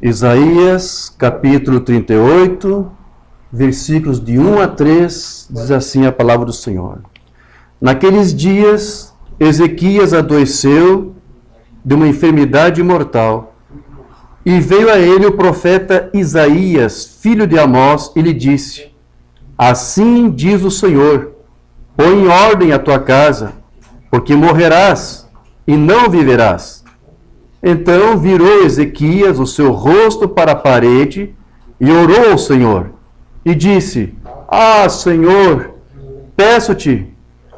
Isaías, capítulo 38, versículos de 1 a 3, diz assim a palavra do Senhor. Naqueles dias, Ezequias adoeceu de uma enfermidade mortal, e veio a ele o profeta Isaías, filho de Amós, e lhe disse: Assim diz o Senhor, põe em ordem a tua casa, porque morrerás e não viverás. Então virou Ezequias o seu rosto para a parede e orou ao Senhor. E disse: Ah, Senhor, peço-te,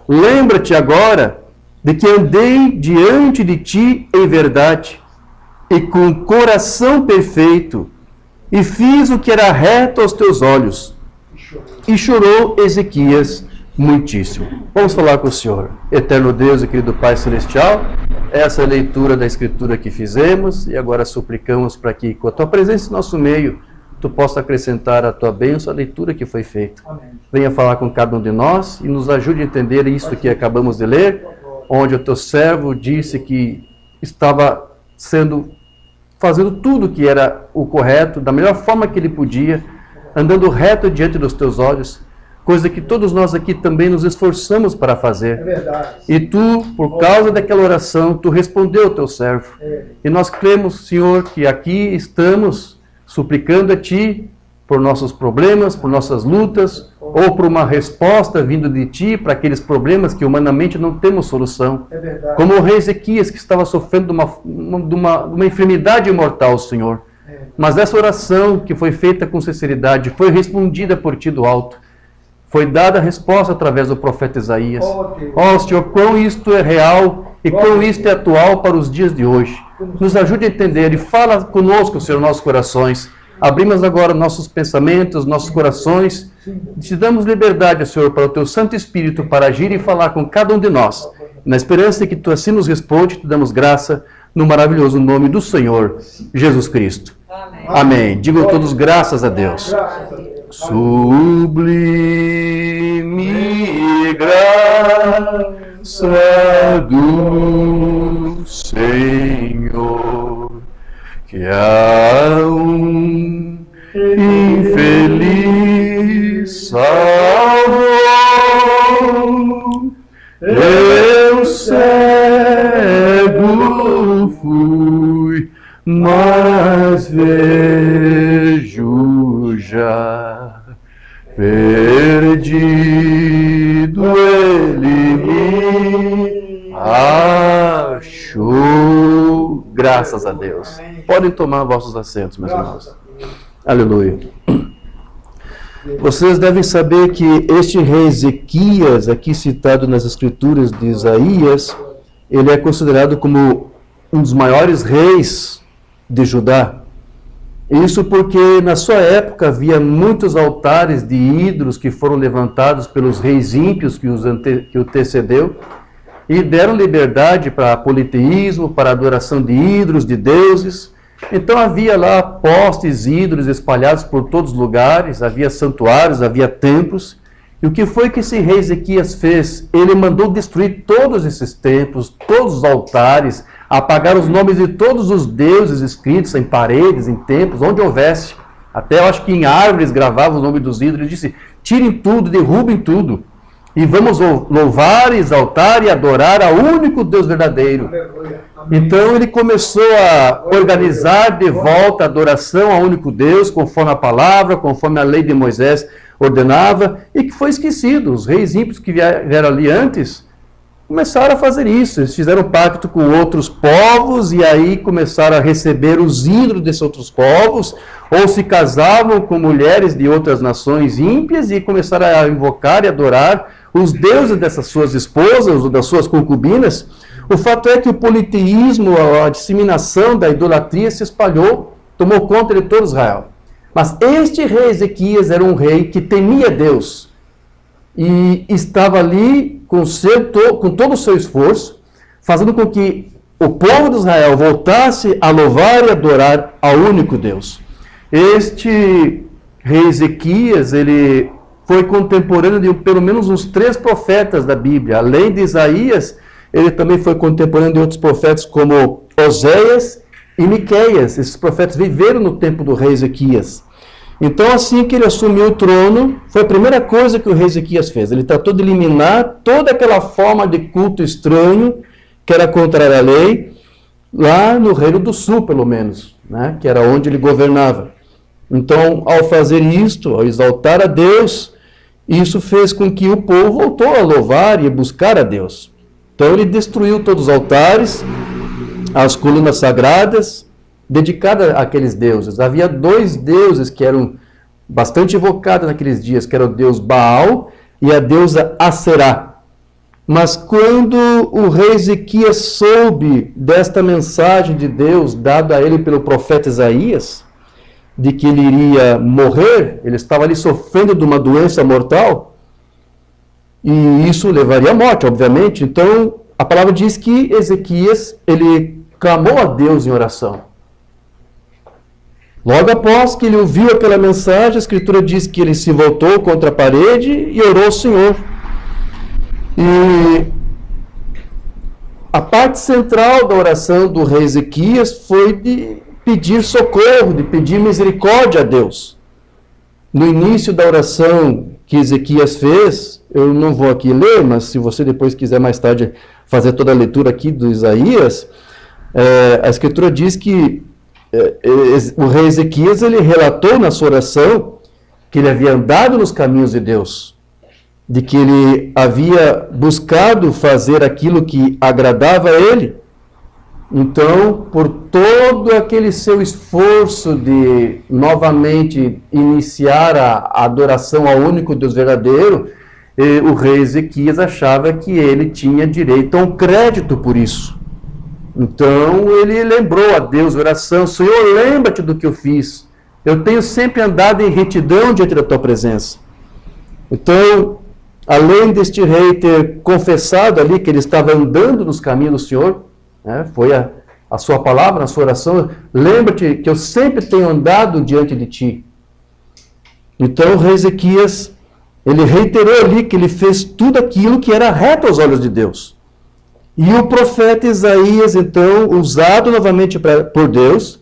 lembra-te agora de que andei diante de ti em verdade e com coração perfeito, e fiz o que era reto aos teus olhos. E chorou Ezequias muitíssimo. Vamos falar com o Senhor. Eterno Deus e querido Pai Celestial, essa é a leitura da Escritura que fizemos e agora suplicamos para que, com a Tua presença em nosso meio, Tu possa acrescentar a Tua bênção à leitura que foi feita. Amém. Venha falar com cada um de nós e nos ajude a entender isso que acabamos de ler, onde o Teu servo disse que estava fazendo tudo que era o correto, da melhor forma que ele podia, andando reto diante dos Teus olhos, coisa que todos nós aqui também nos esforçamos para fazer. É verdade. E Tu, por causa daquela oração, Tu respondeu ao Teu servo. E nós cremos, Senhor, que aqui estamos suplicando a Ti por nossos problemas, por nossas lutas, ou por uma resposta vindo de Ti para aqueles problemas que humanamente não temos solução. É verdade. Como o rei Ezequias, que estava sofrendo de uma enfermidade mortal, Senhor. Mas essa oração que foi feita com sinceridade, foi respondida por Ti do alto. Foi dada a resposta através do profeta Isaías. Senhor, quão isto é real e quão isto é atual para os dias de hoje. Nos ajude a entender e fala conosco, Senhor, nossos corações. Abrimos agora nossos pensamentos, nossos corações. Te damos liberdade, Senhor, para o Teu Santo Espírito para agir e falar com cada um de nós. Na esperança de que Tu assim nos responde, Te damos graça no maravilhoso nome do Senhor, Jesus Cristo. Amém. Amém. Digam todos graças a Deus. Sublime graça do Senhor, que a infeliz salvou. Eu cego fui, mas vejo já. Perdido ele me achou. Graças a Deus. Podem tomar vossos assentos, meus irmãos. Aleluia. Vocês devem saber que este rei Ezequias, aqui citado nas escrituras de Isaías, ele é considerado como um dos maiores reis de Judá. Isso porque na sua época havia muitos altares de ídolos que foram levantados pelos reis ímpios que o antecedeu e deram liberdade para politeísmo, para adoração de ídolos, de deuses. Então havia lá postes, ídolos espalhados por todos os lugares, havia santuários, havia templos. E o que foi que esse rei Ezequias fez? Ele mandou destruir todos esses templos, todos os altares, apagar os nomes de todos os deuses escritos em paredes, em templos, onde houvesse. Até eu acho que em árvores gravavam o nome dos ídolos. Ele disse: tirem tudo, derrubem tudo. E vamos louvar, exaltar e adorar ao único Deus verdadeiro. Então ele começou a organizar de volta a adoração ao único Deus, conforme a palavra, conforme a lei de Moisés ordenava, e que foi esquecido. Os reis ímpios que vieram ali antes começaram a fazer isso. Eles fizeram pacto com outros povos e aí começaram a receber os ídolos desses outros povos, ou se casavam com mulheres de outras nações ímpias e começaram a invocar e adorar os deuses dessas suas esposas ou das suas concubinas. O fato é que o politeísmo, a disseminação da idolatria se espalhou, tomou conta de todo Israel. Mas este rei Ezequias era um rei que temia Deus e estava ali com todo o seu esforço, fazendo com que o povo de Israel voltasse a louvar e adorar ao único Deus. Este rei Ezequias, ele foi contemporâneo de pelo menos uns 3 profetas da Bíblia. Além de Isaías, ele também foi contemporâneo de outros profetas como Oséias e Miqueias. Esses profetas viveram no tempo do rei Ezequias. Então, assim que ele assumiu o trono, foi a primeira coisa que o rei Ezequias fez. Ele tratou de eliminar toda aquela forma de culto estranho, que era contrária à lei, lá no Reino do Sul, pelo menos, né? Que era onde ele governava. Então, ao fazer isto, ao exaltar a Deus, isso fez com que o povo voltou a louvar e buscar a Deus. Então, ele destruiu todos os altares, as colunas sagradas, dedicadas àqueles deuses. Havia 2 deuses que eram bastante evocados naqueles dias, que era o deus Baal e a deusa Aserá. Mas quando o rei Ezequias soube desta mensagem de Deus dada a ele pelo profeta Isaías, de que ele iria morrer, ele estava ali sofrendo de uma doença mortal, e isso levaria à morte, obviamente. Então, a palavra diz que Ezequias, ele clamou a Deus em oração. Logo após que ele ouviu aquela mensagem, a Escritura diz que ele se voltou contra a parede e orou ao Senhor. E a parte central da oração do rei Ezequias foi de pedir socorro, de pedir misericórdia a Deus. No início da oração que Ezequias fez, eu não vou aqui ler, mas se você depois quiser mais tarde fazer toda a leitura aqui do Isaías, a Escritura diz que o rei Ezequias, ele relatou na sua oração que ele havia andado nos caminhos de Deus, de que ele havia buscado fazer aquilo que agradava a ele. Então, por todo aquele seu esforço de novamente iniciar a adoração ao único Deus verdadeiro, o rei Ezequias achava que ele tinha direito a um crédito por isso. Então, ele lembrou a Deus, oração: Senhor, lembra-te do que eu fiz. Eu tenho sempre andado em retidão diante da tua presença. Então, além deste rei ter confessado ali que ele estava andando nos caminhos do Senhor, né, foi a sua palavra, a sua oração: lembra-te que eu sempre tenho andado diante de ti. Então, o rei Ezequias, ele reiterou ali que ele fez tudo aquilo que era reto aos olhos de Deus. E o profeta Isaías, então, usado novamente por Deus,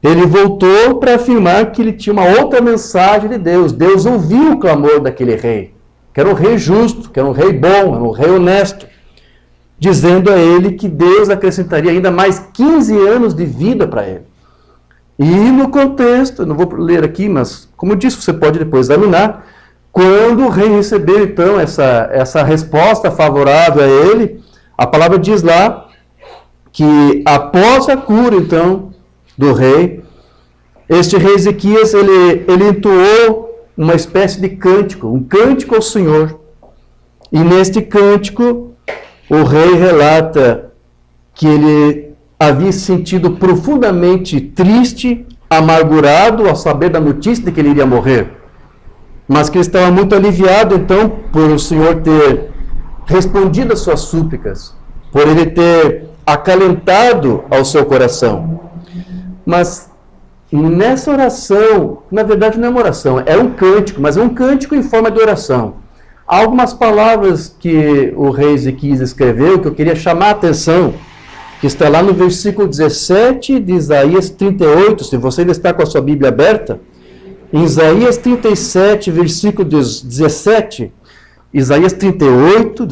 ele voltou para afirmar que ele tinha uma outra mensagem de Deus. Deus ouviu o clamor daquele rei, que era um rei justo, que era um rei bom, era um rei honesto, dizendo a ele que Deus acrescentaria ainda mais 15 anos de vida para ele. E no contexto, não vou ler aqui, mas como eu disse, você pode depois examinar, quando o rei recebeu então essa resposta favorável a ele, a palavra diz lá que após a cura, então, do rei, este rei Ezequias, ele entoou uma espécie de cântico, um cântico ao Senhor. E neste cântico, o rei relata que ele havia se sentido profundamente triste, amargurado ao saber da notícia de que ele iria morrer, mas que ele estava muito aliviado, então, por o Senhor ter respondido às suas súplicas, por ele ter acalentado ao seu coração. Mas nessa oração, na verdade não é uma oração, é um cântico, mas é um cântico em forma de oração. Há algumas palavras que o rei Ezequias escreveu que eu queria chamar a atenção, que está lá no versículo 17 de Isaías 38, se você ainda está com a sua Bíblia aberta, em Isaías 37, versículo 17, Isaías 38,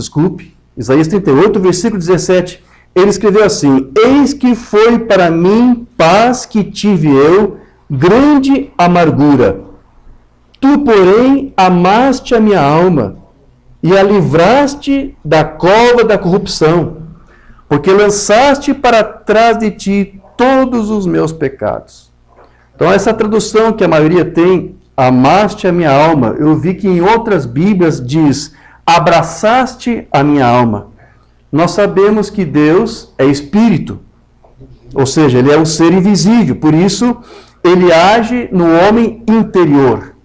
versículo 17, ele escreveu assim: eis que foi para mim paz que tive eu, grande amargura. Tu, porém, amaste a minha alma e a livraste da cova da corrupção, porque lançaste para trás de ti todos os meus pecados. Então, essa tradução que a maioria tem, amaste a minha alma, eu vi que em outras Bíblias diz, abraçaste a minha alma. Nós sabemos que Deus é espírito, ou seja, ele é um ser invisível, por isso ele age no homem interior.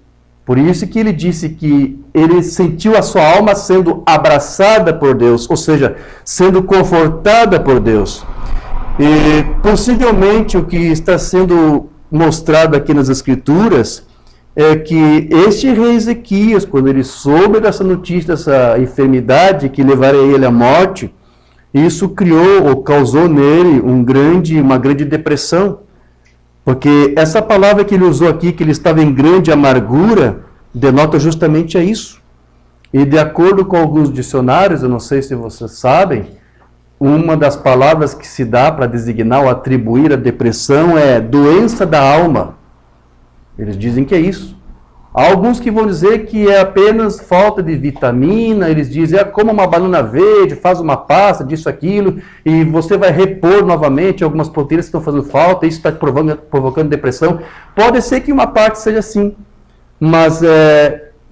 Por isso que ele disse que ele sentiu a sua alma sendo abraçada por Deus, ou seja, sendo confortada por Deus. E possivelmente o que está sendo mostrado aqui nas Escrituras é que este rei Ezequias, quando ele soube dessa notícia, dessa enfermidade que levaria ele à morte, isso criou ou causou nele uma grande depressão. Porque essa palavra que ele usou aqui, que ele estava em grande amargura, denota justamente isso. E de acordo com alguns dicionários, eu não sei se vocês sabem, uma das palavras que se dá para designar ou atribuir a depressão é doença da alma. Eles dizem que é isso. Há alguns que vão dizer que é apenas falta de vitamina, eles dizem, como uma banana verde, faz uma pasta disso, aquilo, e você vai repor novamente algumas proteínas que estão fazendo falta, isso está provocando depressão. Pode ser que uma parte seja assim, mas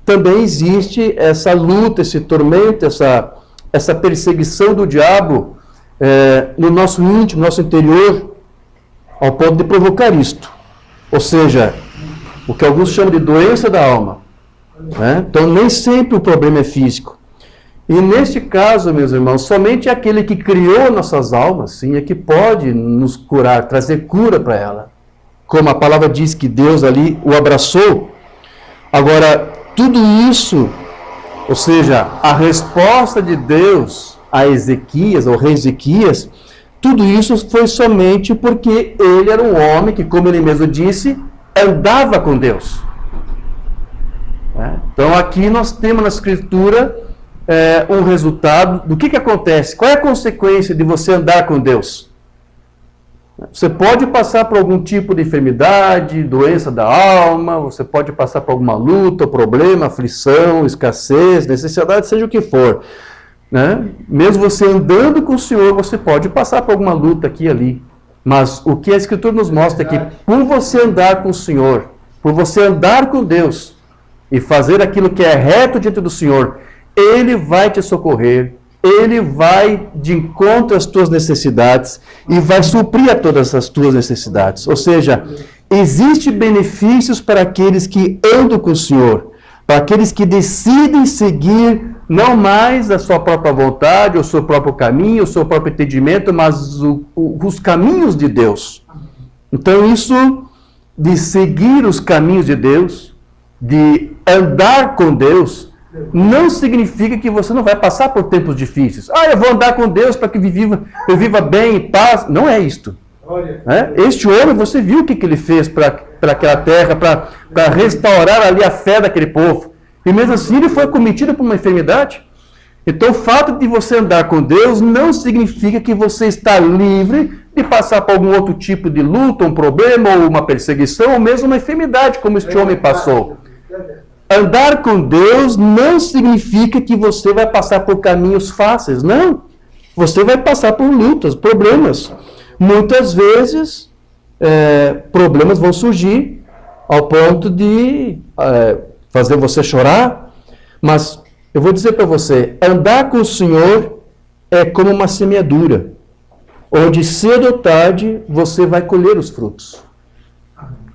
também existe essa luta, esse tormento, essa perseguição do diabo no nosso íntimo, no nosso interior, ao ponto de provocar isto. Ou seja, o que alguns chamam de doença da alma. Né? Então, nem sempre o problema é físico. E neste caso, meus irmãos, somente aquele que criou nossas almas, sim, é que pode nos curar, trazer cura para ela. Como a palavra diz que Deus ali o abraçou. Agora, tudo isso, ou seja, a resposta de Deus a Ezequias, ao rei Ezequias, tudo isso foi somente porque ele era um homem que, como ele mesmo disse, andava com Deus. Então aqui nós temos na Escritura um resultado do que acontece. Qual é a consequência de você andar com Deus? Você pode passar por algum tipo de enfermidade, doença da alma, você pode passar por alguma luta, problema, aflição, escassez, necessidade, seja o que for. Né? Mesmo você andando com o Senhor, você pode passar por alguma luta aqui e ali. Mas o que a Escritura nos mostra é que por você andar com o Senhor, por você andar com Deus e fazer aquilo que é reto diante do Senhor, Ele vai te socorrer, Ele vai de encontro às tuas necessidades e vai suprir a todas as tuas necessidades. Ou seja, existem benefícios para aqueles que andam com o Senhor, para aqueles que decidem seguir não mais a sua própria vontade, o seu próprio caminho, o seu próprio entendimento, mas os caminhos de Deus. Então isso de seguir os caminhos de Deus, de andar com Deus, não significa que você não vai passar por tempos difíceis. Eu vou andar com Deus para que eu viva bem, em paz. Não é isto. Este homem, você viu o que ele fez para aquela terra, para restaurar ali a fé daquele povo. E mesmo assim ele foi cometido por uma enfermidade. Então o fato de você andar com Deus não significa que você está livre de passar por algum outro tipo de luta, um problema, ou uma perseguição, ou mesmo uma enfermidade, como este homem passou. Andar com Deus não significa que você vai passar por caminhos fáceis. Não. Você vai passar por lutas, problemas. Muitas vezes, problemas vão surgir ao ponto de fazer você chorar, mas eu vou dizer para você, andar com o Senhor é como uma semeadura, onde cedo ou tarde você vai colher os frutos.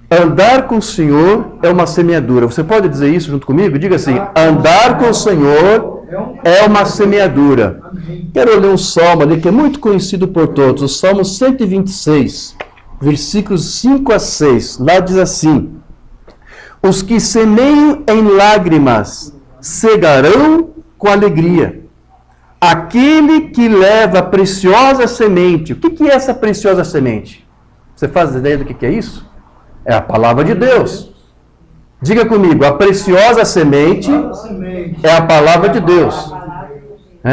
Andar com o Senhor é uma semeadura. Você pode dizer isso junto comigo? Diga assim, andar com o Senhor é uma semeadura. Quero ler um salmo ali que é muito conhecido por todos, o Salmo 126, versículos 5 a 6. Lá diz assim: os que semeiam em lágrimas cegarão com alegria. Aquele que leva a preciosa semente. O que é essa preciosa semente? Você faz ideia do que é isso? É a palavra de Deus. Diga comigo, a preciosa semente é a palavra de Deus.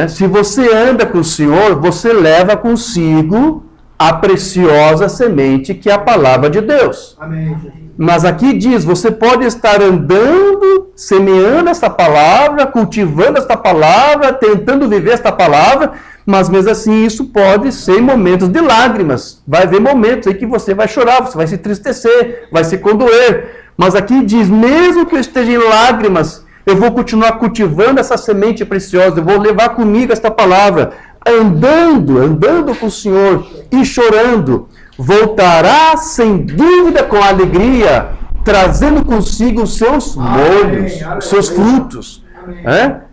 Se você anda com o Senhor, você leva consigo a preciosa semente que é a palavra de Deus. Amém. Mas aqui diz, você pode estar andando, semeando esta palavra, cultivando esta palavra, tentando viver esta palavra, mas mesmo assim isso pode ser em momentos de lágrimas. Vai haver momentos aí que você vai chorar, você vai se entristecer, vai se condoer. Mas aqui diz, mesmo que eu esteja em lágrimas, eu vou continuar cultivando essa semente preciosa, eu vou levar comigo esta palavra, andando com o Senhor e chorando. Voltará sem dúvida com alegria, trazendo consigo os seus molhos, os seus frutos.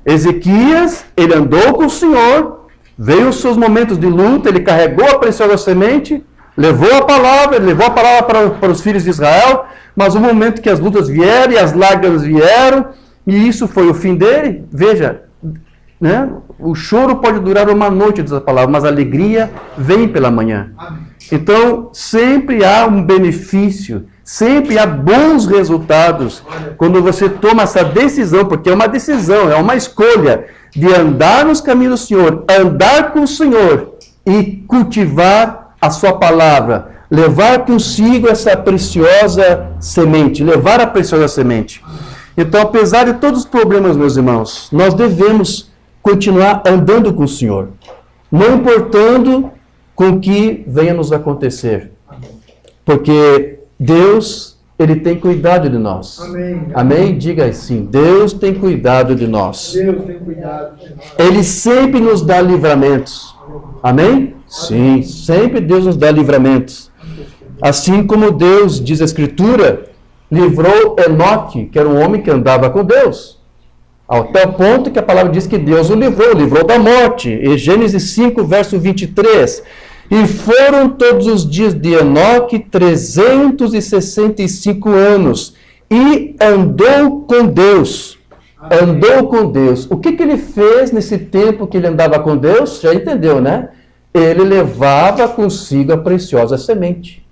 Ezequias, ele andou com o Senhor, veio os seus momentos de luta, ele carregou a preciosa semente, levou a palavra para os filhos de Israel, mas o momento que as lutas vieram e as lágrimas vieram, e isso foi o fim dele, veja, né? O choro pode durar uma noite, diz a palavra, mas a alegria vem pela manhã. Então, sempre há um benefício, sempre há bons resultados quando você toma essa decisão, porque é uma decisão, é uma escolha de andar nos caminhos do Senhor, andar com o Senhor e cultivar a sua palavra, levar consigo essa preciosa semente, levar a preciosa semente. Então, apesar de todos os problemas, meus irmãos, nós devemos continuar andando com o Senhor, não importando com o que venha nos acontecer, porque Deus, Ele tem cuidado de nós. Amém. Amém? Diga assim, Deus tem cuidado de nós. Deus tem cuidado de nós. Ele sempre nos dá livramentos. Amém? Sim, sempre Deus nos dá livramentos. Assim como Deus, diz a Escritura, livrou Enoque, que era um homem que andava com Deus. Ao tal ponto que a palavra diz que Deus o livrou da morte. Em Gênesis 5, verso 23. E foram todos os dias de Enoque 365 anos. E andou com Deus. Andou com Deus. O que ele fez nesse tempo que ele andava com Deus? Já entendeu, né? Ele levava consigo a preciosa semente.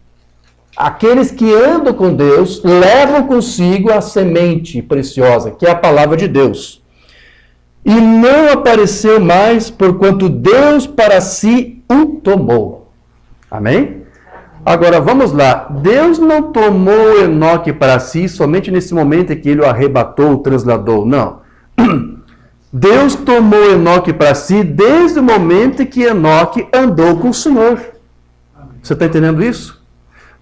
Aqueles que andam com Deus levam consigo a semente preciosa, que é a palavra de Deus. E não apareceu mais, porquanto Deus para si o tomou. Amém? Agora, vamos lá. Deus não tomou Enoque para si somente nesse momento em que ele o arrebatou, o trasladou. Não. Deus tomou Enoque para si desde o momento em que Enoque andou com o Senhor. Você está entendendo isso?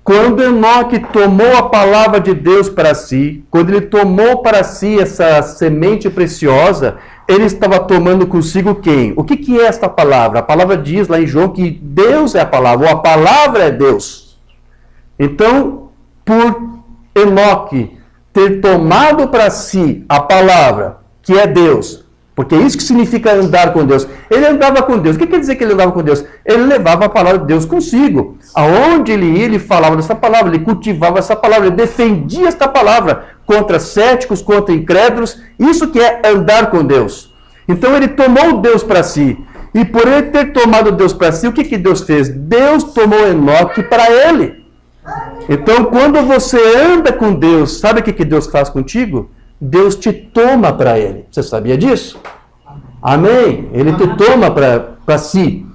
Quando Enoque tomou a palavra de Deus para si, quando ele tomou para si essa semente preciosa, ele estava tomando consigo quem? O que é esta palavra? A palavra diz lá em João que Deus é a palavra, ou a palavra é Deus. Então, por Enoque ter tomado para si a palavra, que é Deus, porque é isso que significa andar com Deus. Ele andava com Deus. O que quer dizer que ele andava com Deus? Ele levava a palavra de Deus consigo. Aonde ele ia, ele falava dessa palavra, ele cultivava essa palavra, ele defendia esta palavra contra céticos, contra incrédulos. Isso que é andar com Deus. Então ele tomou Deus para si. E por ele ter tomado Deus para si, o que Deus fez? Deus tomou Enoque para ele. Então quando você anda com Deus, sabe o que Deus faz contigo? Deus te toma para Ele. Você sabia disso? Amém? Ele te toma para si.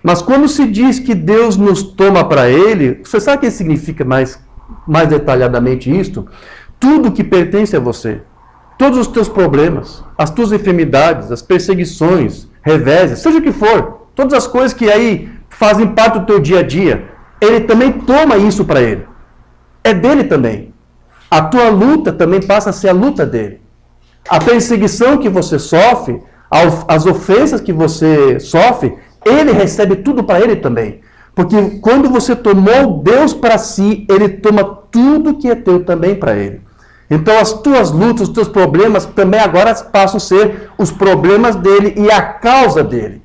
Mas quando se diz que Deus nos toma para Ele, você sabe o que significa mais detalhadamente isto? Tudo que pertence a você. Todos os teus problemas, as tuas enfermidades, as perseguições, reveses, seja o que for. Todas as coisas que aí fazem parte do teu dia a dia. Ele também toma isso para Ele. É dele também. A tua luta também passa a ser a luta dele. A perseguição que você sofre, as ofensas que você sofre, ele recebe tudo para ele também. Porque quando você tomou Deus para si, ele toma tudo que é teu também para ele. Então as tuas lutas, os teus problemas também agora passam a ser os problemas dele e a causa dele.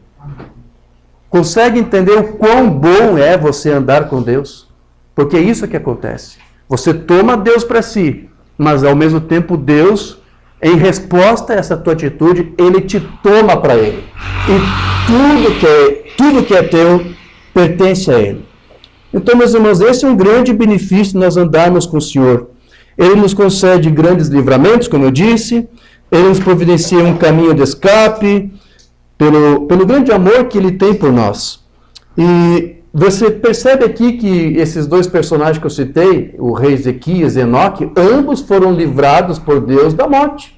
Consegue entender o quão bom é você andar com Deus? Porque é isso que acontece. Você toma Deus para si, mas ao mesmo tempo Deus, em resposta a essa tua atitude, Ele te toma para Ele. E tudo que é teu pertence a Ele. Então, meus irmãos, esse é um grande benefício de nós andarmos com o Senhor. Ele nos concede grandes livramentos, como eu disse, Ele nos providencia um caminho de escape, pelo grande amor que Ele tem por nós. E você percebe aqui que esses dois personagens que eu citei, o rei Ezequias e Enoque, ambos foram livrados por Deus da morte.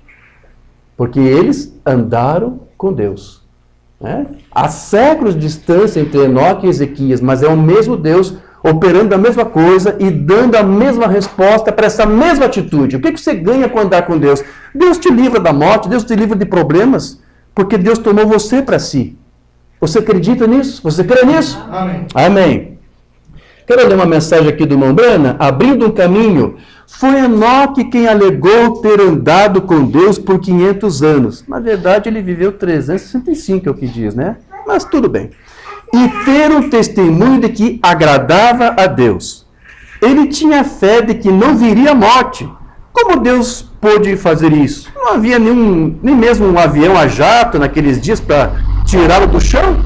Porque eles andaram com Deus. Né? Há séculos de distância entre Enoque e Ezequias, mas é o mesmo Deus operando a mesma coisa e dando a mesma resposta para essa mesma atitude. O que você ganha com andar com Deus? Deus te livra da morte, Deus te livra de problemas, porque Deus tomou você para si. Você acredita nisso? Você crê nisso? Amém. Amém. Quero ler uma mensagem aqui do irmão Brana, abrindo um caminho. Foi Enoque quem alegou ter andado com Deus por 500 anos. Na verdade, ele viveu 365, é o que diz, né? Mas tudo bem. E ter um testemunho de que agradava a Deus. Ele tinha fé de que não viria a morte. Como Deus pôde fazer isso? Não havia nem mesmo um avião a jato naqueles dias para tirá-lo do chão.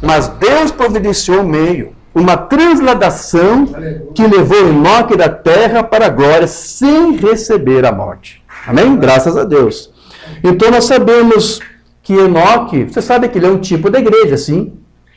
Mas Deus providenciou um meio, uma transladação que levou Enoque da terra para a glória sem receber a morte. Amém? Graças a Deus. Então nós sabemos que Enoque, você sabe que ele é um tipo da igreja, sim.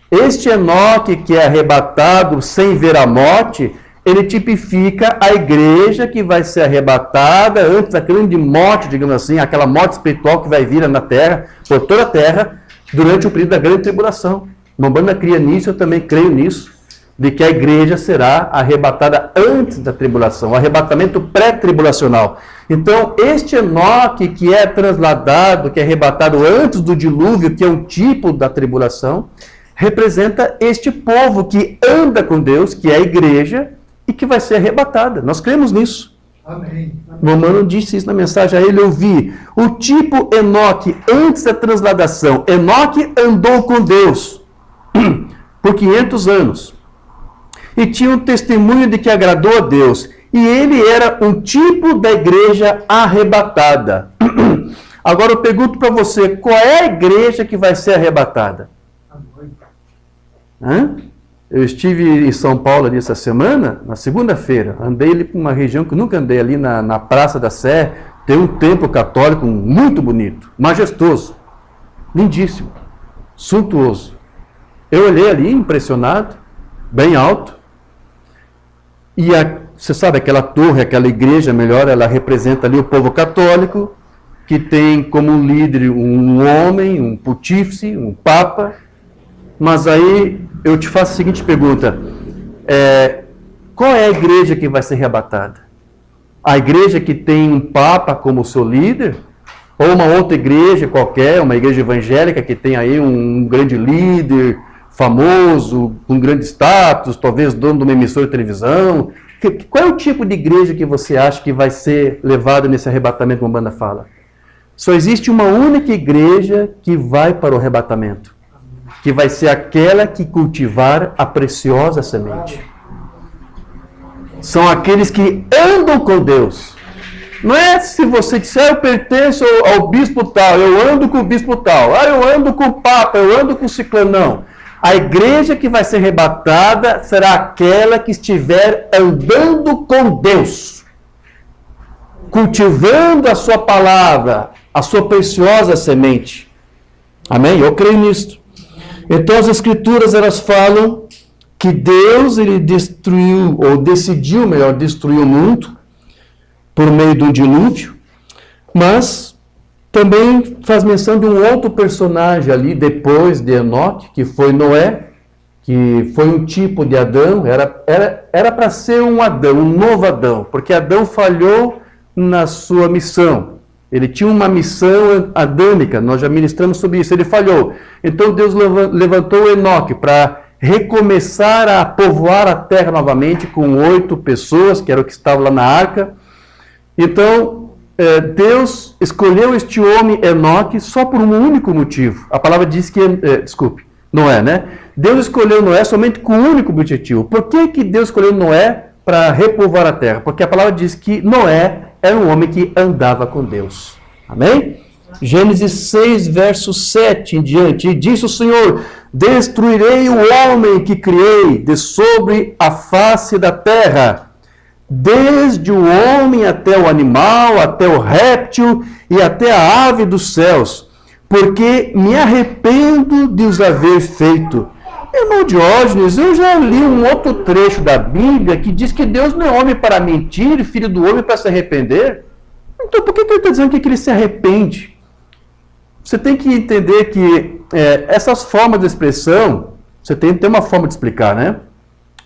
Este Enoque que é arrebatado sem ver a morte, ele tipifica a igreja que vai ser arrebatada antes da grande morte, digamos assim, aquela morte espiritual que vai vir na terra, por toda a terra, durante o período da grande tribulação. Umbanda cria nisso, eu também creio nisso, de que a igreja será arrebatada antes da tribulação, o arrebatamento pré-tribulacional. Então, este Enoque que é transladado, que é arrebatado antes do dilúvio, que é um tipo da tribulação, representa este povo que anda com Deus, que é a igreja, e que vai ser arrebatada. Nós cremos nisso. Amém. Romano disse isso na mensagem a ele, eu vi. O tipo Enoque antes da transladação. Enoque andou com Deus por 500 anos. E tinha um testemunho de que agradou a Deus. E ele era um tipo da igreja arrebatada. Agora eu pergunto para você, qual é a igreja que vai ser arrebatada? Hã? Eu estive em São Paulo ali essa semana, na segunda-feira. Andei ali para uma região que eu nunca andei, ali na Praça da Sé. Tem um templo católico muito bonito, majestoso, lindíssimo, suntuoso. Eu olhei ali, impressionado, bem alto. E você sabe, aquela torre, aquela igreja, melhor, ela representa ali o povo católico, que tem como líder um homem, um pontífice, um papa. Mas aí eu te faço a seguinte pergunta, qual é a igreja que vai ser arrebatada? A igreja que tem um papa como seu líder? Ou uma outra igreja qualquer, uma igreja evangélica que tem aí um grande líder, famoso, com grande status, talvez dono de uma emissora de televisão? Qual é o tipo de igreja que você acha que vai ser levada nesse arrebatamento, como a banda fala? Só existe uma única igreja que vai para o arrebatamento, que vai ser aquela que cultivar a preciosa semente. São aqueles que andam com Deus. Não é se você disser, eu pertenço ao bispo tal, eu ando com o bispo tal, eu ando com o papa, eu ando com o ciclano. Não. A igreja que vai ser arrebatada será aquela que estiver andando com Deus, cultivando a sua palavra, a sua preciosa semente. Amém? Eu creio nisso. Então as escrituras, elas falam que Deus, ele destruiu, ou decidiu, melhor, destruir o mundo por meio de um dilúvio, mas também faz menção de um outro personagem ali, depois de Enoque, que foi Noé, que foi um tipo de Adão, era para ser um Adão, um novo Adão, porque Adão falhou na sua missão. Ele tinha uma missão adâmica, nós já ministramos sobre isso, ele falhou. Então Deus levantou Enoque para recomeçar a povoar a terra novamente com 8 pessoas, que era o que estava lá na arca. Então, Deus escolheu este homem Enoque só por um único motivo. A palavra diz que, Noé, né? Deus escolheu Noé somente com um único objetivo. Por que Deus escolheu Noé para repovoar a terra? Porque a palavra diz que Noé era um homem que andava com Deus. Amém? Gênesis 6, verso 7 em diante. E disse o Senhor, destruirei o homem que criei de sobre a face da terra, desde o homem até o animal, até o réptil e até a ave dos céus, porque me arrependo de os haver feito. Irmão Diógenes, eu já li um outro trecho da Bíblia que diz que Deus não é homem para mentir, filho do homem para se arrepender. Então por que ele está dizendo que ele se arrepende? Você tem que entender que essas formas de expressão, você tem que ter uma forma de explicar, né?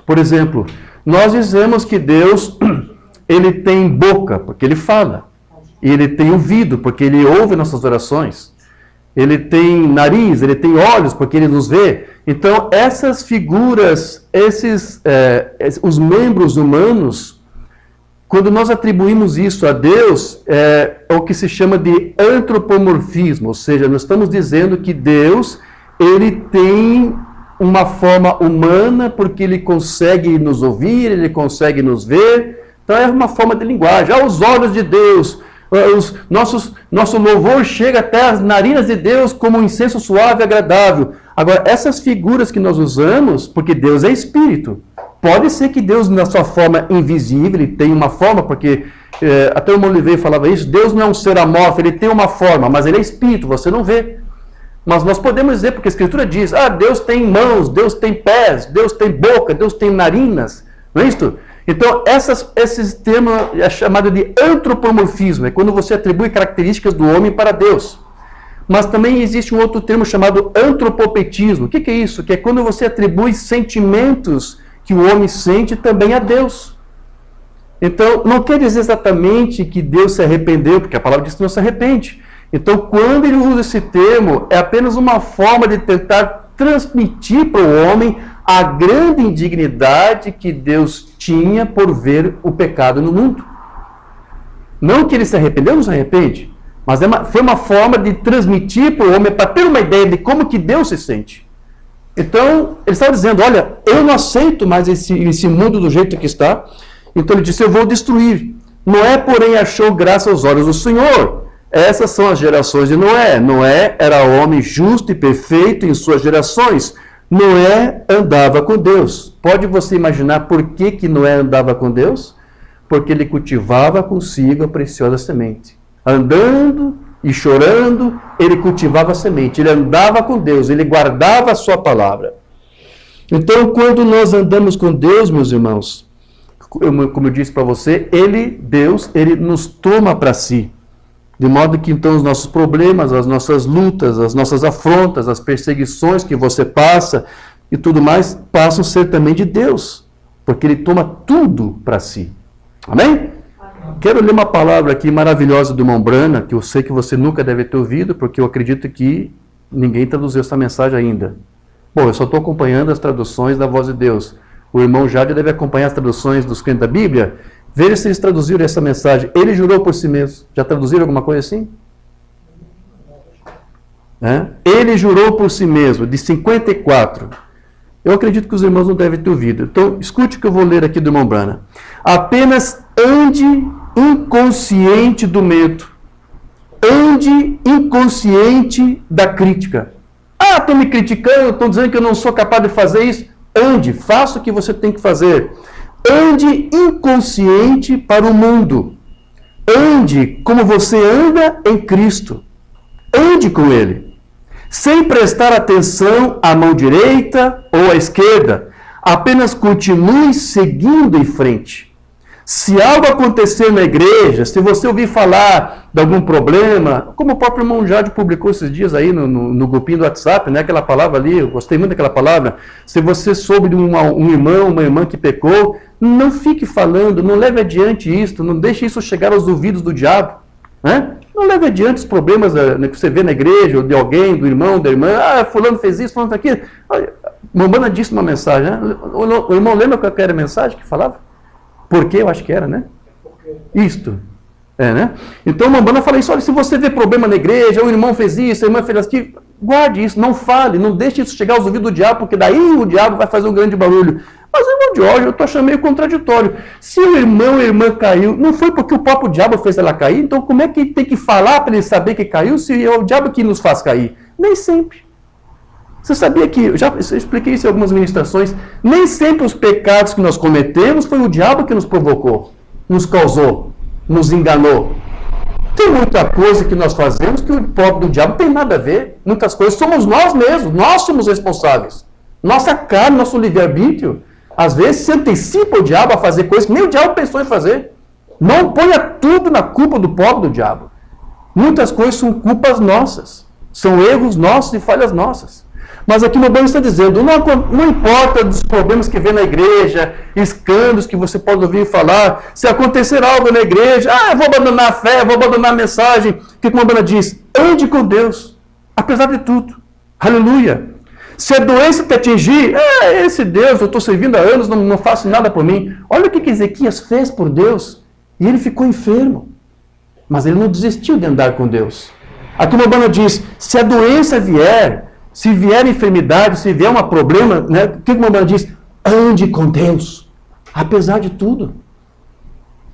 Por exemplo, nós dizemos que Deus, ele tem boca, porque ele fala. E ele tem ouvido, porque ele ouve nossas orações. Ele tem nariz, ele tem olhos, porque ele nos vê. Então, essas figuras, os membros humanos, quando nós atribuímos isso a Deus, é o que se chama de antropomorfismo, ou seja, nós estamos dizendo que Deus, ele tem uma forma humana, porque ele consegue nos ouvir, ele consegue nos ver, então é uma forma de linguagem. Aos olhos de Deus, Nosso louvor chega até as narinas de Deus como um incenso suave e agradável. Agora, essas figuras que nós usamos, porque Deus é Espírito, pode ser que Deus, na sua forma invisível, ele tem uma forma, porque até o irmão Oliveira falava isso, Deus não é um ser amorfo, ele tem uma forma, mas ele é Espírito, você não vê. Mas nós podemos dizer, porque a Escritura diz, Deus tem mãos, Deus tem pés, Deus tem boca, Deus tem narinas, não é isso? Então, esses termos é chamado de antropomorfismo, é quando você atribui características do homem para Deus. Mas também existe um outro termo chamado antropopetismo. O que é isso? Que é quando você atribui sentimentos que o homem sente também a Deus. Então, não quer dizer exatamente que Deus se arrependeu, porque a palavra diz que não se arrepende. Então, quando ele usa esse termo, é apenas uma forma de tentar transmitir para o homem a grande indignidade que Deus tinha por ver o pecado no mundo. Não que ele se arrependeu, não se arrepende, mas foi uma forma de transmitir para o homem, para ter uma ideia de como que Deus se sente. Então, ele estava dizendo, olha, eu não aceito mais esse mundo do jeito que está. Então ele disse, eu vou destruir. Noé, porém, achou graça aos olhos do Senhor. Essas são as gerações de Noé. Noé era homem justo e perfeito em suas gerações. Noé andava com Deus. Pode você imaginar por que Noé andava com Deus? Porque ele cultivava consigo a preciosa semente. Andando e chorando, ele cultivava a semente. Ele andava com Deus, ele guardava a sua palavra. Então, quando nós andamos com Deus, meus irmãos, como eu disse para você, Deus, ele nos toma para si. De modo que então os nossos problemas, as nossas lutas, as nossas afrontas, as perseguições que você passa e tudo mais, passam a ser também de Deus. Porque ele toma tudo para si. Amém? Quero ler uma palavra aqui maravilhosa do irmão Brana, que eu sei que você nunca deve ter ouvido, porque eu acredito que ninguém traduziu essa mensagem ainda. Bom, eu só estou acompanhando as traduções da Voz de Deus. O irmão Jade deve acompanhar as traduções dos crentes da Bíblia. Veja se eles traduziram essa mensagem. Ele jurou por si mesmo. Já traduziram alguma coisa assim? Ele jurou por si mesmo, de 54. Eu acredito que os irmãos não devem ter ouvido. Então, escute o que eu vou ler aqui do irmão Brana. Apenas ande inconsciente do medo. Ande inconsciente da crítica. Estão me criticando, estão dizendo que eu não sou capaz de fazer isso. Ande, faça o que você tem que fazer. Ande inconsciente para o mundo. Ande como você anda em Cristo. Ande com Ele. Sem prestar atenção à mão direita ou à esquerda. Apenas continue seguindo em frente. Se algo acontecer na igreja, se você ouvir falar de algum problema, como o próprio irmão Jade publicou esses dias aí no grupinho do WhatsApp, né, aquela palavra ali, eu gostei muito daquela palavra, se você soube de um irmão, uma irmã que pecou, não fique falando, não leve adiante isso, não deixe isso chegar aos ouvidos do diabo, né? Não leve adiante os problemas que você vê na igreja, ou de alguém, do irmão, da irmã, fulano fez isso, fulano fez aquilo. Mamana disse uma mensagem, né? O irmão lembra qual era a mensagem que falava? Porque eu acho que era, né? Isto. Né? Então, Mambana fala isso, olha, se você vê problema na igreja, o irmão fez isso, a irmã fez aquilo, guarde isso, não fale, não deixe isso chegar aos ouvidos do diabo, porque daí o diabo vai fazer um grande barulho. Mas, irmão Jorge, eu estou achando meio contraditório. Se o irmão e a irmã caiu, não foi porque o próprio diabo fez ela cair, então como é que tem que falar para ele saber que caiu, se é o diabo que nos faz cair? Nem sempre. Você sabia que, eu expliquei isso em algumas ministrações, nem sempre os pecados que nós cometemos foi o diabo que nos provocou, nos causou, nos enganou. Tem muita coisa que nós fazemos que o próprio diabo não tem nada a ver. Muitas coisas somos nós mesmos, nós somos responsáveis. Nossa carne, nosso livre-arbítrio, às vezes se antecipa o diabo a fazer coisas que nem o diabo pensou em fazer. Não ponha tudo na culpa do pobre do diabo. Muitas coisas são culpas nossas, são erros nossos e falhas nossas. Mas aqui no Banho está dizendo, não importa dos problemas que vem na igreja, escândalos que você pode ouvir falar, se acontecer algo na igreja, eu vou abandonar a fé, vou abandonar a mensagem. O que a Bíblia diz? Ande com Deus, apesar de tudo. Aleluia. Se a doença te atingir, esse Deus, eu estou servindo há anos, não faço nada por mim. Olha o que Ezequias fez por Deus, e ele ficou enfermo. Mas ele não desistiu de andar com Deus. Aqui no Bíblia diz, se a doença vier, se vier enfermidade, se vier um problema, né, o que o Bíblia diz? Ande com Deus, apesar de tudo.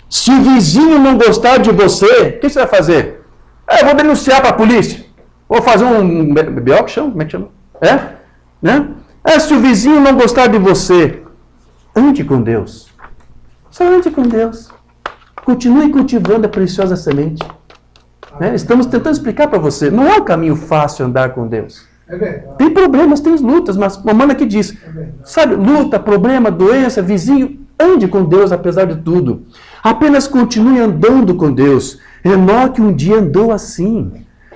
Se o vizinho não gostar de você, o que você vai fazer? Eu vou denunciar para a polícia. Vou fazer um BO que chama? Como é que chama? Né? Se o vizinho não gostar de você, ande com Deus. Só ande com Deus. Continue cultivando a preciosa semente. Né? Estamos tentando explicar para você. Não é um caminho fácil andar com Deus. Tem problemas, tem lutas, mas a mamãe aqui diz, sabe, luta, problema, doença, vizinho, ande com Deus apesar de tudo. Apenas continue andando com Deus. Enoque um dia andou assim.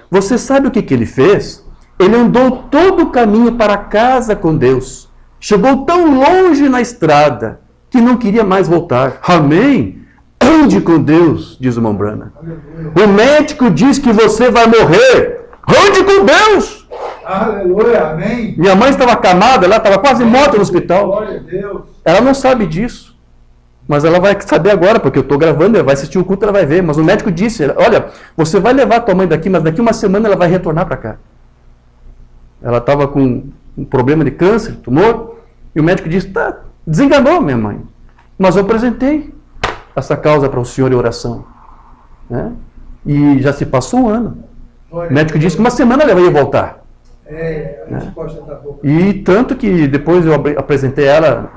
Você sabe o que ele fez? Ele andou todo o caminho para casa com Deus. Chegou tão longe na estrada que não queria mais voltar. Amém? Ande com Deus, diz o irmão Branham. O médico diz que você vai morrer. Ande com Deus! Aleluia, amém. Minha mãe estava acamada, ela estava quase morta no hospital. Glória a Deus. Ela não sabe disso. Mas ela vai saber agora, porque eu estou gravando, ela vai assistir o culto, ela vai ver. Mas o médico disse, olha, você vai levar a tua mãe daqui, mas daqui uma semana ela vai retornar para cá. Ela estava com um problema de câncer, tumor, e o médico disse, tá, desenganou minha mãe. Mas eu apresentei essa causa para o senhor em oração. Né? E já se passou um ano. O médico disse que uma semana ela ia voltar. A resposta está boa. E tanto que depois eu apresentei ela,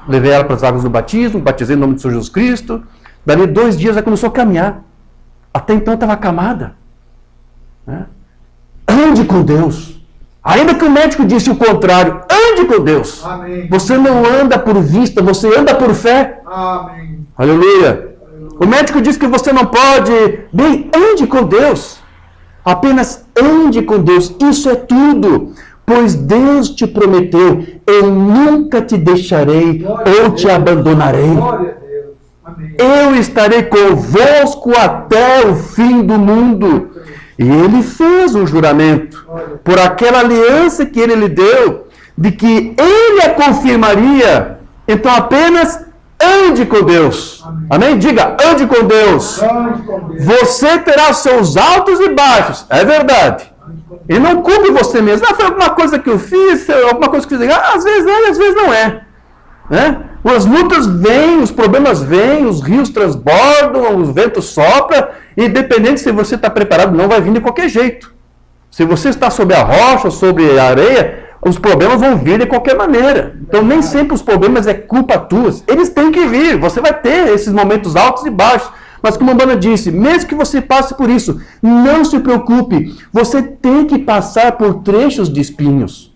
levei ela para as águas do batismo, batizei no nome de Senhor Jesus Cristo. Dali 2 dias ela começou a caminhar. Até então estava acamada. Né? Ande com Deus. Ainda que o médico disse o contrário, ande com Deus. Amém. Você não anda por vista, você anda por fé. Amém. Aleluia. O médico disse que você não pode. Bem, ande com Deus. Apenas ande com Deus. Isso é tudo. Pois Deus te prometeu, eu nunca te deixarei ou te abandonarei. Glória a Deus. Amém. Eu estarei convosco até o fim do mundo. E ele fez um juramento por aquela aliança que ele lhe deu, de que ele a confirmaria. Então apenas ande com Deus. Amém? Diga, ande com Deus. Ande com Deus. Você terá seus altos e baixos. É verdade. E não culpe você mesmo. Foi alguma coisa que eu fiz, alguma coisa que eu fiz. Às vezes é e às vezes não é. Né? As lutas vêm, os problemas vêm, os rios transbordam, o vento sopra, e independente se você está preparado, não vai vir de qualquer jeito. Se você está sobre a rocha, sobre a areia, os problemas vão vir de qualquer maneira. Então nem sempre os problemas é culpa tua. Eles têm que vir, você vai ter esses momentos altos e baixos. Mas como a Bana disse, mesmo que você passe por isso, não se preocupe. Você tem que passar por trechos de espinhos,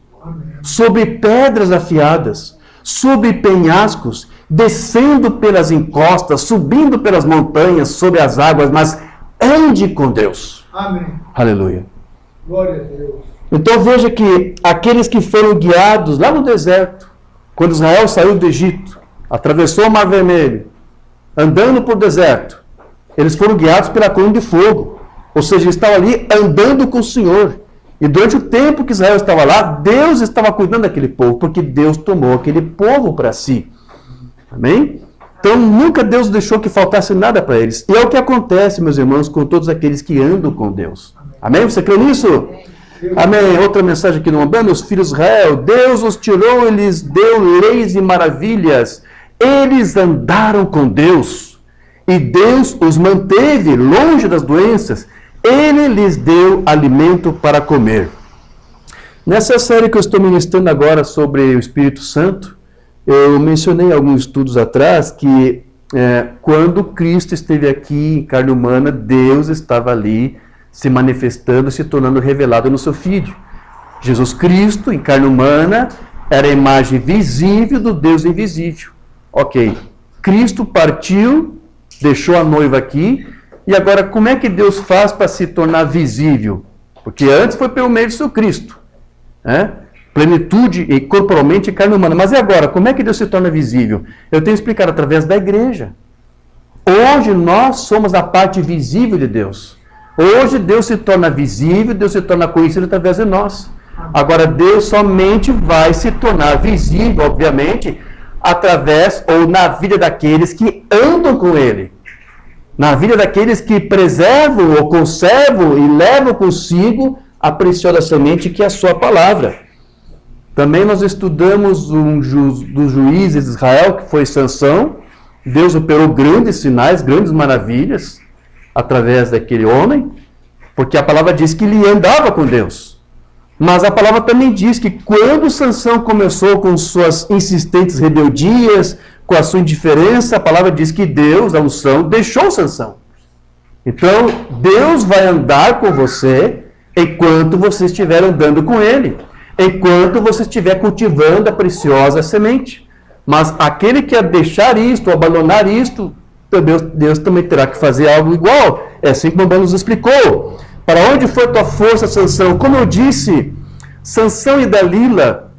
sobre pedras afiadas, sobre penhascos, descendo pelas encostas, subindo pelas montanhas, sobre as águas, mas ande com Deus. Amém. Aleluia. Glória a Deus. Então veja que aqueles que foram guiados lá no deserto, quando Israel saiu do Egito, atravessou o Mar Vermelho, andando por deserto, eles foram guiados pela coluna de fogo. Ou seja, eles estavam ali andando com o Senhor. E durante o tempo que Israel estava lá, Deus estava cuidando daquele povo, porque Deus tomou aquele povo para si. Amém? Então, nunca Deus deixou que faltasse nada para eles. E é o que acontece, meus irmãos, com todos aqueles que andam com Deus. Amém? Você crê nisso? Amém. Outra mensagem aqui no Umbanda, os filhos de Israel, Deus os tirou e lhes deu leis e maravilhas. Eles andaram com Deus. E Deus os manteve longe das doenças. Ele lhes deu alimento para comer. Nessa série que eu estou ministrando agora sobre o Espírito Santo, eu mencionei alguns estudos atrás que quando Cristo esteve aqui em carne humana, Deus estava ali se manifestando, se tornando revelado no seu Filho. Jesus Cristo, em carne humana, era a imagem visível do Deus invisível. Ok, Cristo partiu, deixou a noiva aqui, e agora como é que Deus faz para se tornar visível? Porque antes foi pelo meio do seu Cristo, né? Plenitude e corporalmente e carne humana. Mas e agora? Como é que Deus se torna visível? Eu tenho explicado através da igreja. Hoje nós somos a parte visível de Deus. Hoje Deus se torna visível, Deus se torna conhecido através de nós. Agora Deus somente vai se tornar visível, obviamente, através ou na vida daqueles que andam com Ele. Na vida daqueles que preservam ou conservam e levam consigo a preciosa semente que é a sua palavra. Também nós estudamos dos juízes de Israel, que foi Sansão, Deus operou grandes sinais, grandes maravilhas através daquele homem, porque a palavra diz que ele andava com Deus. Mas a palavra também diz que quando Sansão começou com suas insistentes rebeldias, com a sua indiferença, a palavra diz que Deus, a unção, deixou Sansão. Então, Deus vai andar com você enquanto você estiver andando com Ele, enquanto você estiver cultivando a preciosa semente. Mas aquele que deixar isto, abandonar isto, Deus também terá que fazer algo igual. É assim como o Bamban nos explicou. Para onde foi tua força, Sansão? Como eu disse, Sansão e Dalila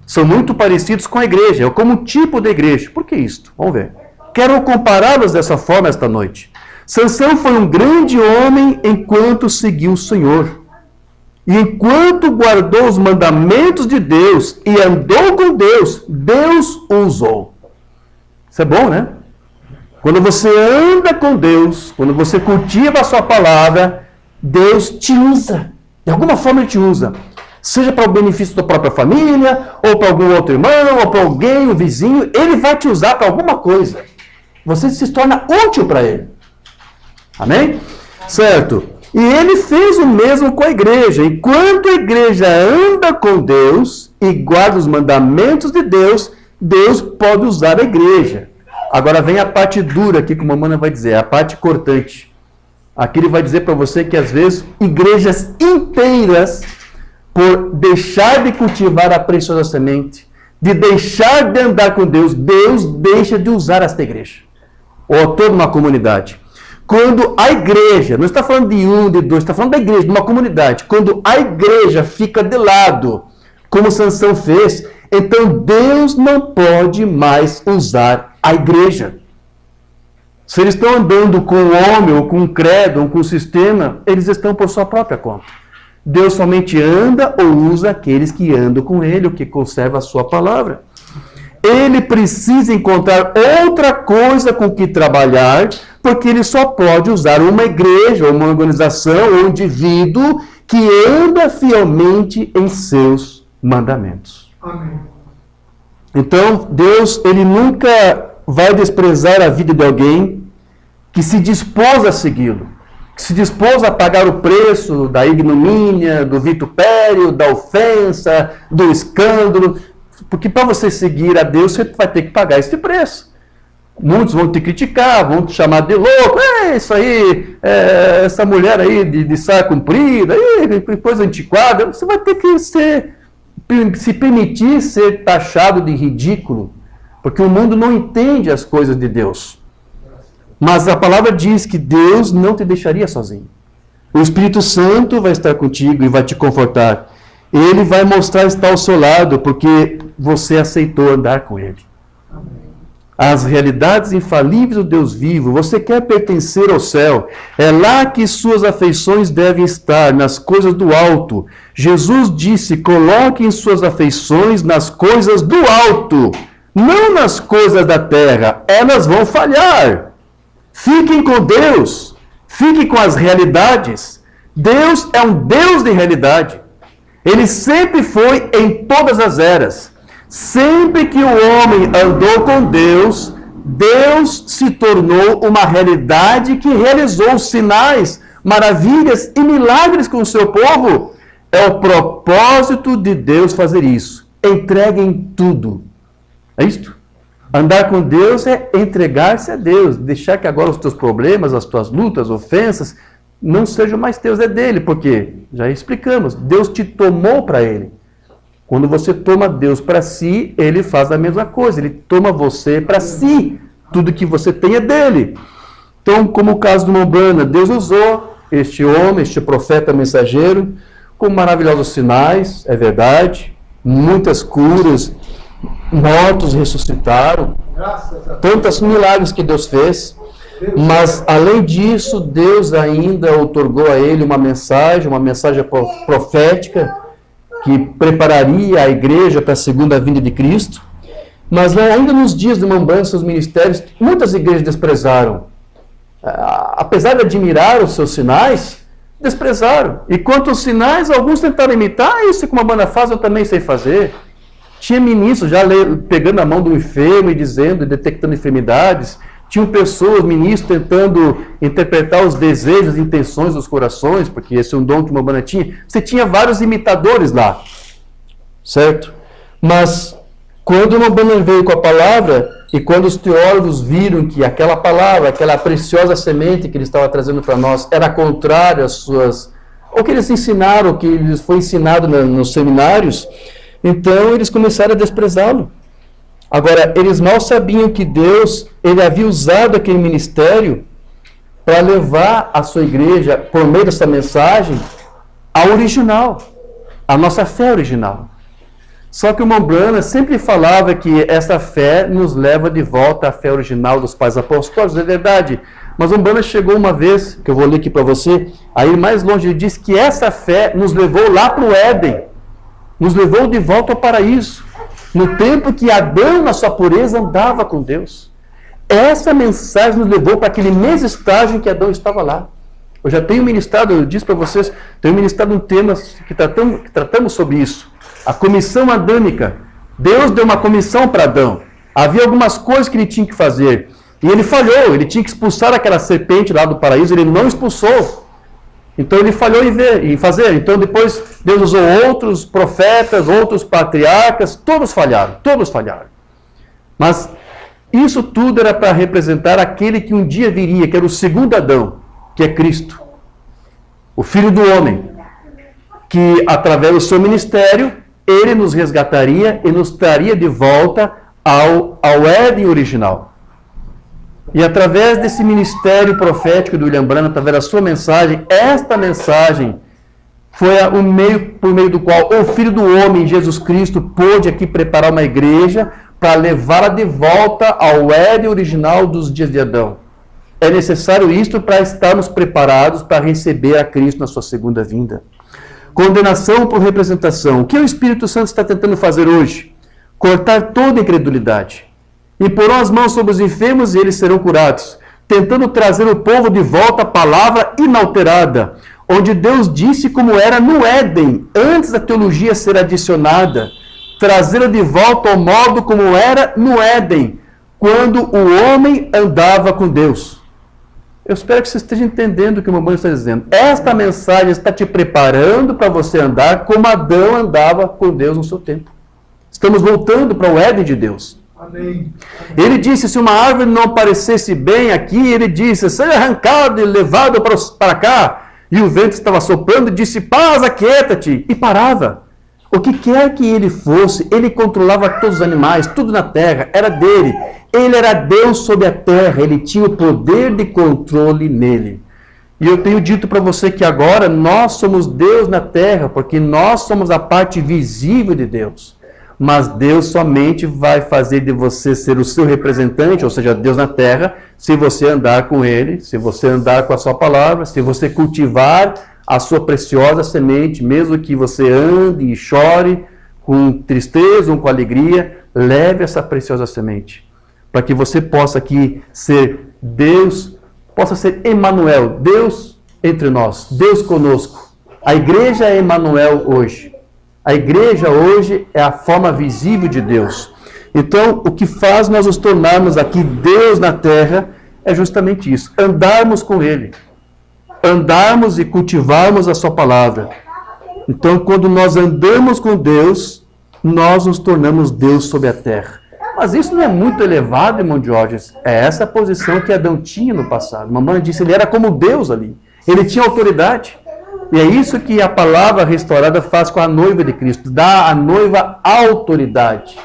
são muito parecidos com a igreja, ou como um tipo de igreja. Por que isto? Vamos ver. Quero compará-los dessa forma esta noite. Sansão foi um grande homem enquanto seguiu o Senhor. E enquanto guardou os mandamentos de Deus e andou com Deus, Deus o usou. Isso é bom, né? Quando você anda com Deus, quando você cultiva a sua palavra, Deus te usa. De alguma forma Ele te usa. Seja para o benefício da própria família, ou para algum outro irmão, ou para alguém, um vizinho. Ele vai te usar para alguma coisa. Você se torna útil para Ele. Amém? Certo. E Ele fez o mesmo com a igreja. Enquanto a igreja anda com Deus e guarda os mandamentos de Deus, Deus pode usar a igreja. Agora vem a parte dura aqui, como a Mana vai dizer, a parte cortante. Aqui ele vai dizer para você que às vezes igrejas inteiras, por deixar de cultivar a preciosa semente, de deixar de andar com Deus, Deus deixa de usar esta igreja. Ou toda uma comunidade. Quando a igreja, não está falando de um, de dois, está falando da igreja, de uma comunidade. Quando a igreja fica de lado, como Sansão fez, então Deus não pode mais usar a igreja. Se eles estão andando com o homem, ou com um credo, ou com um sistema, eles estão por sua própria conta. Deus somente anda ou usa aqueles que andam com Ele, ou que conservam a sua palavra. Ele precisa encontrar outra coisa com que trabalhar, porque ele só pode usar uma igreja, ou uma organização, ou um indivíduo que anda fielmente em seus mandamentos. Amém. Então, Deus, Ele nunca vai desprezar a vida de alguém que se dispôs a segui-lo, que se dispôs a pagar o preço da ignomínia, do vitupério, da ofensa, do escândalo, porque para você seguir a Deus, você vai ter que pagar esse preço. Muitos vão te criticar, vão te chamar de louco, isso aí, essa mulher aí de saia comprida, coisa antiquada, você vai ter que se permitir ser taxado de ridículo, porque o mundo não entende as coisas de Deus. Mas a palavra diz que Deus não te deixaria sozinho. O Espírito Santo vai estar contigo e vai te confortar. Ele vai mostrar estar ao seu lado, porque você aceitou andar com Ele. As realidades infalíveis do Deus vivo, você quer pertencer ao céu, é lá que suas afeições devem estar, nas coisas do alto. Jesus disse, coloquem suas afeições nas coisas do alto, não nas coisas da terra, elas vão falhar. Fiquem com Deus, fiquem com as realidades. Deus é um Deus de realidade. Ele sempre foi em todas as eras. Sempre que o homem andou com Deus, Deus se tornou uma realidade que realizou sinais, maravilhas e milagres com o seu povo. É o propósito de Deus fazer isso. Entreguem tudo. É isto? Andar com Deus é entregar-se a Deus. Deixar que agora os teus problemas, as tuas lutas, ofensas, não sejam mais teus, é dele. Porque, já explicamos, Deus te tomou para Ele. Quando você toma Deus para si, Ele faz a mesma coisa. Ele toma você para si. Tudo que você tem é dele. Então, como o caso do Mombana, Deus usou este homem, este profeta mensageiro, com maravilhosos sinais, é verdade. Muitas curas, mortos ressuscitaram. Tantos milagres que Deus fez. Mas, além disso, Deus ainda outorgou a ele uma mensagem profética, que prepararia a igreja para a segunda vinda de Cristo. Mas ainda nos dias de Mombana, seus ministérios, muitas igrejas desprezaram. Apesar de admirar os seus sinais, desprezaram. E quanto aos sinais, alguns tentaram imitar. Isso que Mombana faz, eu também sei fazer. Tinha ministros já pegando a mão do enfermo e dizendo, detectando enfermidades. Tinham pessoas, ministros, tentando interpretar os desejos e intenções dos corações, porque esse é um dom que uma banda tinha. Você tinha vários imitadores lá, certo? Mas quando uma banda veio com a palavra, e quando os teólogos viram que aquela palavra, aquela preciosa semente que ele estava trazendo para nós, era contrária às suas... o que eles ensinaram, o que lhes foi ensinado nos seminários, então eles começaram a desprezá-lo. Agora, eles mal sabiam que Deus, ele havia usado aquele ministério para levar a sua igreja, por meio dessa mensagem, ao original, a nossa fé original. Só que o Mombrana sempre falava que essa fé nos leva de volta à fé original dos pais apostólicos, é verdade. Mas o Mombrana chegou uma vez, que eu vou ler aqui para você, aí mais longe ele disse que essa fé nos levou lá para o Éden, nos levou de volta ao paraíso, no tempo que Adão, na sua pureza, andava com Deus. Essa mensagem nos levou para aquele mesmo estágio em que Adão estava lá. Eu já tenho ministrado, eu disse para vocês, tenho ministrado um tema que tratamos sobre isso. A comissão adâmica. Deus deu uma comissão para Adão. Havia algumas coisas que ele tinha que fazer. E ele falhou, ele tinha que expulsar aquela serpente lá do paraíso, ele não expulsou. Então ele falhou em fazer. Então depois Deus usou outros profetas, outros patriarcas, todos falharam. Mas isso tudo era para representar aquele que um dia viria, que era o segundo Adão, que é Cristo, o Filho do Homem, que através do seu ministério, ele nos resgataria e nos traria de volta ao Éden original. E através desse ministério profético do William Branham, através da sua mensagem, esta mensagem foi o meio por meio do qual o Filho do Homem, Jesus Cristo, pôde aqui preparar uma igreja para levá-la de volta ao Éden original dos dias de Adão. É necessário isto para estarmos preparados para receber a Cristo na sua segunda vinda. Condenação por representação. O que o Espírito Santo está tentando fazer hoje? Cortar toda incredulidade. Imporão as mãos sobre os enfermos e eles serão curados. Tentando trazer o povo de volta à palavra inalterada, onde Deus disse como era no Éden, antes da teologia ser adicionada. Trazê-la de volta ao modo como era no Éden, quando o homem andava com Deus. Eu espero que você esteja entendendo o que o Mamãe está dizendo. Esta mensagem está te preparando para você andar como Adão andava com Deus no seu tempo. Estamos voltando para o Éden de Deus. Amém. Ele disse, se uma árvore não aparecesse bem aqui, ele disse, seja arrancado e levado para cá. E o vento estava soprando e disse, paz, aquieta-te. E parava. O que quer que ele fosse, ele controlava todos os animais, tudo na terra, era dele. Ele era Deus sobre a terra, ele tinha o poder de controle nele. E eu tenho dito para você que agora nós somos Deus na terra, porque nós somos a parte visível de Deus. Mas Deus somente vai fazer de você ser o seu representante, ou seja, Deus na terra, se você andar com Ele, se você andar com a sua palavra, se você cultivar a sua preciosa semente, mesmo que você ande e chore com tristeza ou com alegria, leve essa preciosa semente, para que você possa aqui ser Deus, possa ser Emmanuel, Deus entre nós, Deus conosco. A igreja é Emmanuel hoje. A igreja hoje é a forma visível de Deus. Então, o que faz nós nos tornarmos aqui Deus na terra é justamente isso, andarmos com Ele. Andarmos e cultivarmos a sua palavra. Então, quando nós andamos com Deus, nós nos tornamos Deus sobre a terra. Mas isso não é muito elevado, irmão Diógenes. É essa a posição que Adão tinha no passado. Mamãe disse, ele era como Deus ali. Ele tinha autoridade. E é isso que a palavra restaurada faz com a noiva de Cristo. Dá à noiva autoridade.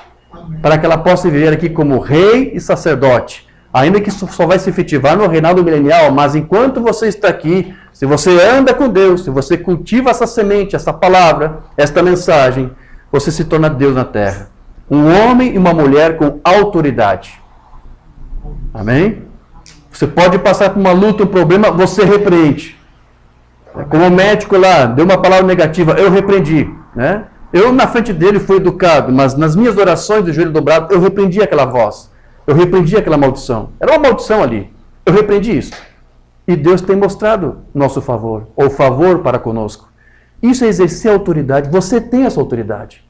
Para que ela possa viver aqui como rei e sacerdote. Ainda que isso só vai se efetivar no reinado milenial, mas enquanto você está aqui, se você anda com Deus, se você cultiva essa semente, essa palavra, esta mensagem, você se torna Deus na terra. Um homem e uma mulher com autoridade. Amém? Você pode passar por uma luta, um problema, você repreende. Como o médico lá, deu uma palavra negativa, eu repreendi. Né? Eu na frente dele fui educado, mas nas minhas orações de joelho dobrado, eu repreendi aquela voz. Eu repreendi aquela maldição. Era uma maldição ali. Eu repreendi isso. E Deus tem mostrado nosso favor, ou favor para conosco. Isso é exercer autoridade. Você tem essa autoridade.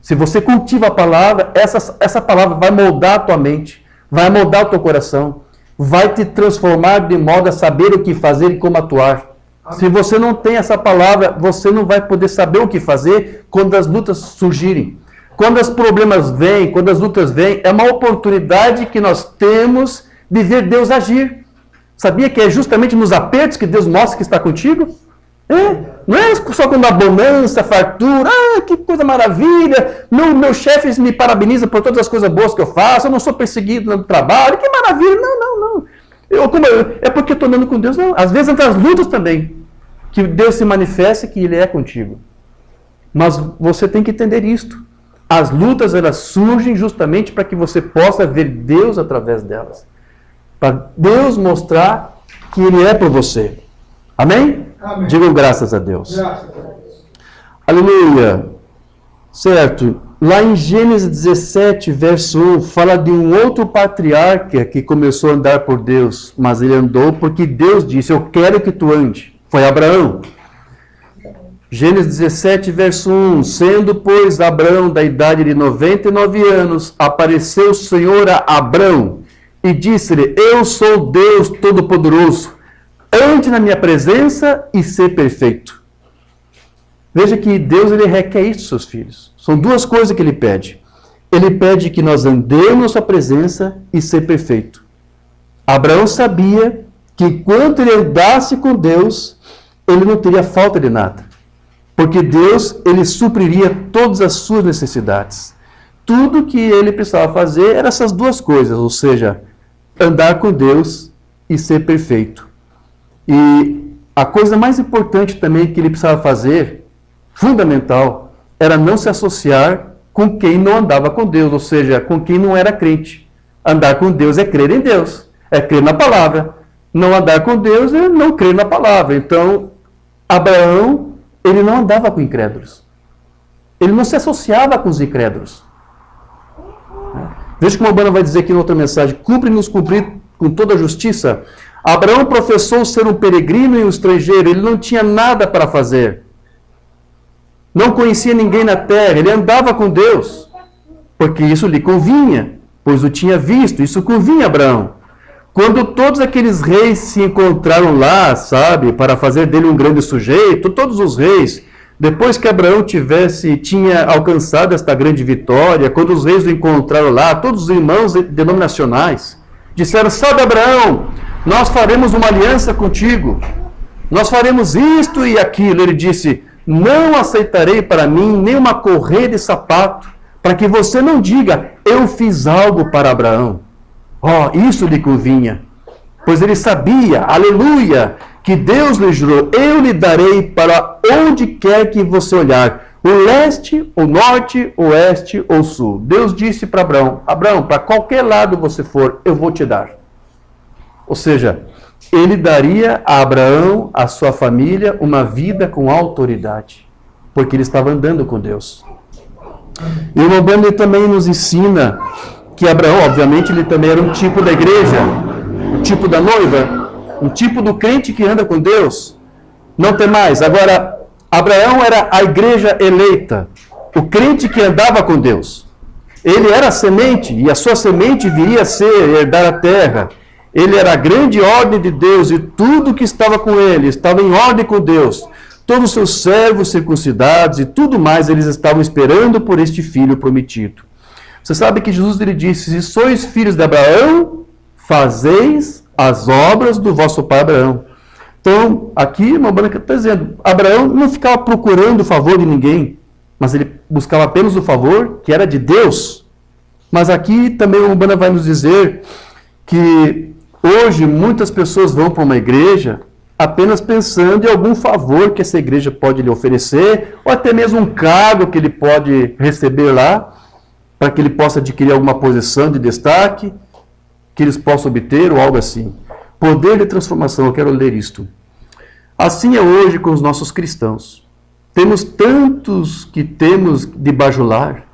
Se você cultiva a palavra, essa palavra vai moldar a tua mente, vai moldar o teu coração. vai te transformar de modo a saber o que fazer e como atuar. Se você não tem essa palavra, você não vai poder saber o que fazer quando as lutas surgirem. Quando os problemas vêm, quando as lutas vêm, é uma oportunidade que nós temos de ver Deus agir. Sabia que é justamente nos apertos que Deus mostra que está contigo? Não é só quando há bonança, fartura, que coisa maravilha, meu chefe me parabeniza por todas as coisas boas que eu faço, eu não sou perseguido no trabalho, que maravilha. Não. É porque eu estou andando com Deus? Não. Às vezes entre as lutas também, que Deus se manifesta que Ele é contigo. Mas você tem que entender isto. As lutas, elas surgem justamente para que você possa ver Deus através delas. Para Deus mostrar que Ele é por você. Amém? Amém. Digam graças a Deus. Graças a Deus. Aleluia. Certo. Lá em Gênesis 17, verso 1, fala de um outro patriarca que começou a andar por Deus, mas ele andou porque Deus disse, eu quero que tu ande. Foi Abraão. Gênesis 17, verso 1, sendo, pois, Abraão da idade de 99 anos, apareceu o Senhor a Abraão e disse-lhe, eu sou Deus Todo-Poderoso, ande na minha presença e ser perfeito. Veja que Deus, ele requer isso dos seus filhos. São duas coisas que ele pede. Ele pede que nós andemos na sua presença e ser perfeito. Abraão sabia que quando ele andasse com Deus, ele não teria falta de nada. Porque Deus, ele supriria todas as suas necessidades. Tudo que ele precisava fazer eram essas duas coisas, ou seja, andar com Deus e ser perfeito. E a coisa mais importante também que ele precisava fazer, fundamental, era não se associar com quem não andava com Deus, ou seja, com quem não era crente. Andar com Deus é crer em Deus, é crer na palavra. Não andar com Deus é não crer na palavra. Então, Abraão, ele não andava com incrédulos. Ele não se associava com os incrédulos. Veja como a Bana vai dizer aqui na outra mensagem, cumpre-nos cumprir com toda a justiça. Abraão professou ser um peregrino e um estrangeiro, ele não tinha nada para fazer. Não conhecia ninguém na terra, ele andava com Deus, porque isso lhe convinha, pois o tinha visto, isso convinha a Abraão. Quando todos aqueles reis se encontraram lá, sabe, para fazer dele um grande sujeito, todos os reis, depois que Abraão tinha alcançado esta grande vitória, quando os reis o encontraram lá, todos os irmãos denominacionais, disseram, sabe Abraão, nós faremos uma aliança contigo, nós faremos isto e aquilo. Ele disse, não aceitarei para mim nenhuma correia de sapato, para que você não diga, eu fiz algo para Abraão. Isso lhe convinha, pois ele sabia, aleluia, que Deus lhe jurou, eu lhe darei para onde quer que você olhar, o leste, o norte, o oeste ou sul. Deus disse para Abraão, Abraão, para qualquer lado você for, eu vou te dar. Ou seja, ele daria a Abraão, a sua família, uma vida com autoridade, porque ele estava andando com Deus. E o Lobão também nos ensina que Abraão, obviamente, ele também era um tipo da igreja, um tipo da noiva, um tipo do crente que anda com Deus. Não tem mais. Agora, Abraão era a igreja eleita, o crente que andava com Deus. Ele era a semente, e a sua semente viria a ser herdar a terra. Ele era a grande ordem de Deus, e tudo que estava com ele estava em ordem com Deus. Todos os seus servos circuncidados e tudo mais, eles estavam esperando por este filho prometido. Você sabe que Jesus ele disse, se sois filhos de Abraão, fazeis as obras do vosso pai Abraão. Então, aqui uma banda está dizendo, Abraão não ficava procurando o favor de ninguém, mas ele buscava apenas o favor que era de Deus. Mas aqui também uma banda vai nos dizer que hoje muitas pessoas vão para uma igreja apenas pensando em algum favor que essa igreja pode lhe oferecer, ou até mesmo um cargo que ele pode receber lá, para que ele possa adquirir alguma posição de destaque, que eles possam obter, ou algo assim. Poder de transformação, eu quero ler isto. Assim é hoje com os nossos cristãos. Temos tantos que temos de bajular,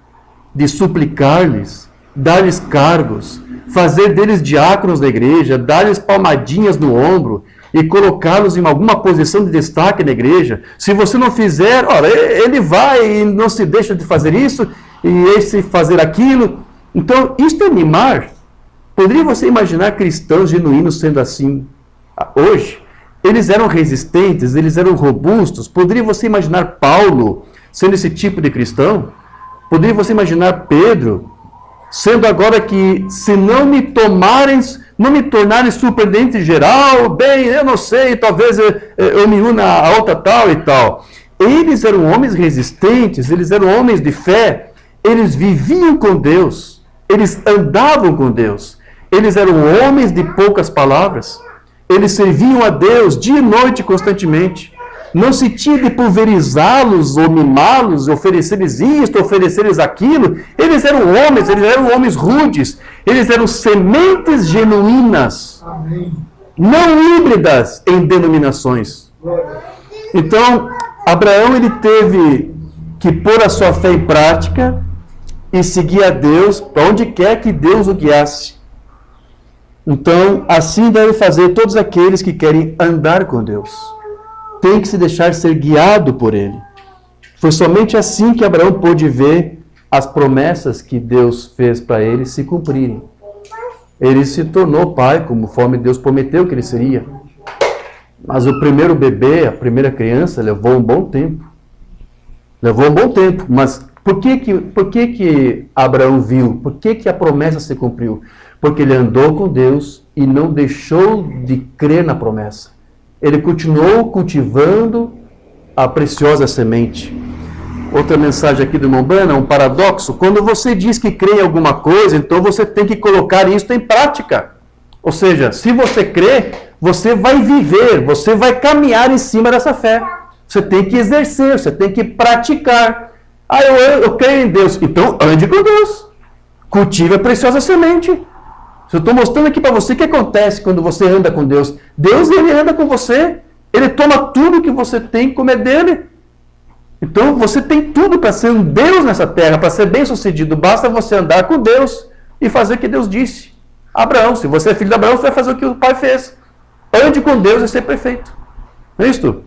de suplicar-lhes, dar-lhes cargos, fazer deles diáconos da igreja, dar-lhes palmadinhas no ombro e colocá-los em alguma posição de destaque na igreja. Se você não fizer, olha, ele vai e não se deixa de fazer isso, e esse fazer aquilo. Então, isto é mimar. Poderia você imaginar cristãos genuínos sendo assim hoje? Eles eram resistentes, eles eram robustos. Poderia você imaginar Paulo sendo esse tipo de cristão? Poderia você imaginar Pedro sendo agora que, se não me tornarem surpreendente em geral, bem, eu não sei, talvez eu me una a outra tal e tal. Eles eram homens resistentes, eles eram homens de fé, eles viviam com Deus, eles andavam com Deus, eles eram homens de poucas palavras, eles serviam a Deus dia e noite constantemente. Não se tinha de pulverizá-los ou mimá-los, oferecer-lhes isto, oferecer-lhes aquilo. Eles eram homens rudes, eles eram sementes genuínas, Amém. não híbridas em denominações. Então, Abraão ele teve que pôr a sua fé em prática e seguir a Deus para onde quer que Deus o guiasse. Então, assim deve fazer todos aqueles que querem andar com Deus. Tem que se deixar ser guiado por Ele. Foi somente assim que Abraão pôde ver as promessas que Deus fez para ele se cumprirem. Ele se tornou pai, conforme Deus prometeu que ele seria. Mas o primeiro bebê, a primeira criança, levou um bom tempo. Mas por que Abraão viu? Por que a promessa se cumpriu? Porque ele andou com Deus e não deixou de crer na promessa. Ele continuou cultivando a preciosa semente. Outra mensagem aqui do irmão Branham, um paradoxo. Quando você diz que crê em alguma coisa, então você tem que colocar isso em prática. Ou seja, se você crê, você vai viver, você vai caminhar em cima dessa fé. Você tem que exercer, você tem que praticar. Eu creio em Deus. Então, ande com Deus. Cultive a preciosa semente. Eu estou mostrando aqui para você o que acontece quando você anda com Deus. Deus, ele anda com você. Ele toma tudo que você tem como é dele. Então, você tem tudo para ser um Deus nessa terra, para ser bem-sucedido. Basta você andar com Deus e fazer o que Deus disse. Abraão, se você é filho de Abraão, você vai fazer o que o pai fez. Ande com Deus e ser perfeito. Não é isto?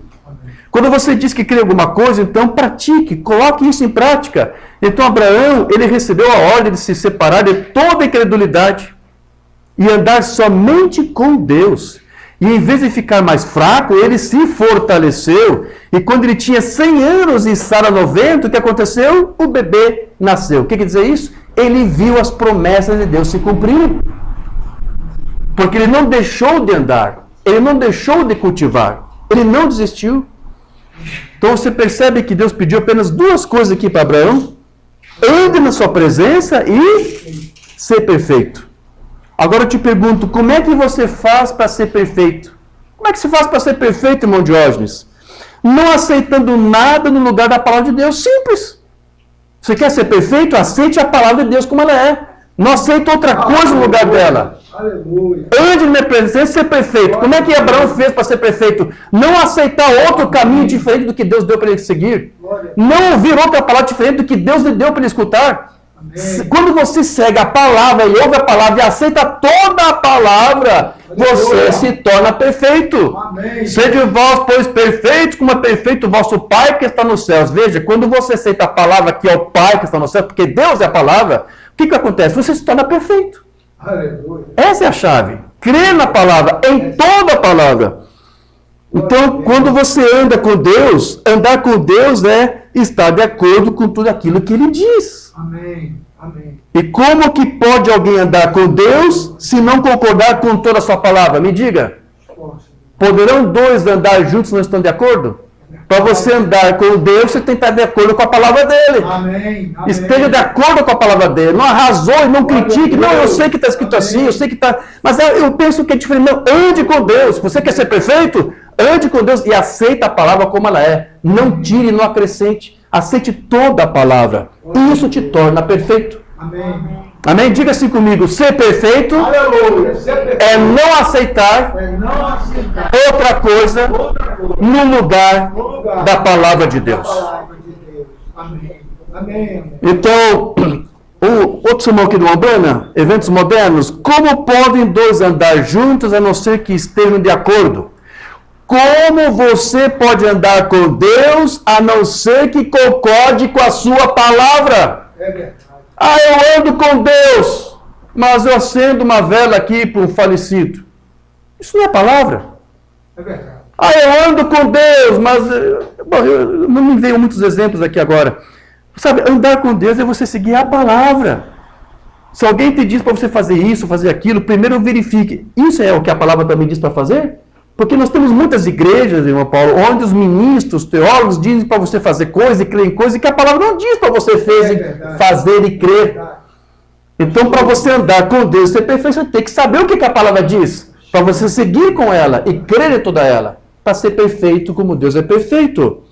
Quando você diz que crê em alguma coisa, então pratique, coloque isso em prática. Então, Abraão, ele recebeu a ordem de se separar de toda a incredulidade e andar somente com Deus. E em vez de ficar mais fraco, ele se fortaleceu. E quando ele tinha 100 anos e Sara 90, o que aconteceu? O bebê nasceu. O que quer dizer isso? Ele viu as promessas de Deus se cumprirem. Porque ele não deixou de andar. Ele não deixou de cultivar. Ele não desistiu. Então você percebe que Deus pediu apenas duas coisas aqui para Abraão. Ande na sua presença e ser perfeito. Agora eu te pergunto, como é que você faz para ser perfeito? Como é que se faz para ser perfeito, irmão Diógenes? Não aceitando nada no lugar da palavra de Deus. Simples. Você quer ser perfeito? Aceite a palavra de Deus como ela é. Não aceite outra coisa no lugar dela. Aleluia. Ande na minha presença e ser perfeito. Como é que Abraão fez para ser perfeito? Não aceitar outro caminho diferente do que Deus deu para ele seguir. Não ouvir outra palavra diferente do que Deus lhe deu para ele escutar. Amém. Quando você segue a palavra e ouve a palavra e aceita toda a palavra, você se torna perfeito. Amém. Sede vós, pois, perfeitos, como é perfeito o vosso Pai que está nos céus. Veja, quando você aceita a palavra que é o Pai que está nos céus, porque Deus é a palavra, o que acontece? Você se torna perfeito. Aleluia. Essa é a chave. Crer na palavra, em toda a palavra. Então, quando você anda com Deus, andar com Deus é estar de acordo com tudo aquilo que Ele diz. Amém. Amém. E como que pode alguém andar com Deus se não concordar com toda a sua palavra? Me diga. Poderão dois andar juntos se não estão de acordo? Para você andar com Deus, você tem que estar de acordo com a palavra dele. Amém. Amém. Esteja de acordo com a palavra dele. Não arrasou e não critique. Não, eu sei que está escrito assim, eu sei que está... Mas eu penso que é diferente. Não, ande com Deus. Você quer ser perfeito? Ande com Deus e aceita a palavra como ela é. Não tire, não acrescente. Aceite toda a palavra. Isso te torna perfeito. Amém. Amém? Diga assim comigo. Ser perfeito Aleluia. Ser perfeito é não aceitar é não aceitar outra coisa outra coisa no lugar no lugar da palavra de da Deus. palavra de Deus. Amém. Amém. Amém. Então, o outro sermão aqui do Umbanda, eventos modernos, como podem dois andar juntos a não ser que estejam de acordo? Como você pode andar com Deus a não ser que concorde com a sua palavra? É verdade. Eu ando com Deus. mas eu acendo uma vela aqui para um falecido. Isso não é palavra. É verdade. Ah, eu ando com Deus, mas... Bom, não me veio muitos exemplos aqui agora. Sabe, andar com Deus é você seguir a palavra. Se alguém te diz para você fazer isso, fazer aquilo, primeiro verifique. Isso é o que a palavra também diz para fazer? Porque nós temos muitas igrejas, irmão Paulo, onde os ministros, teólogos dizem para você fazer coisa e crer em coisa que a palavra não diz para você fazer e crer. Então, para você andar com Deus e ser perfeito, você tem que saber o que a palavra diz. Para você seguir com ela e crer em toda ela. Para ser perfeito como Deus é perfeito.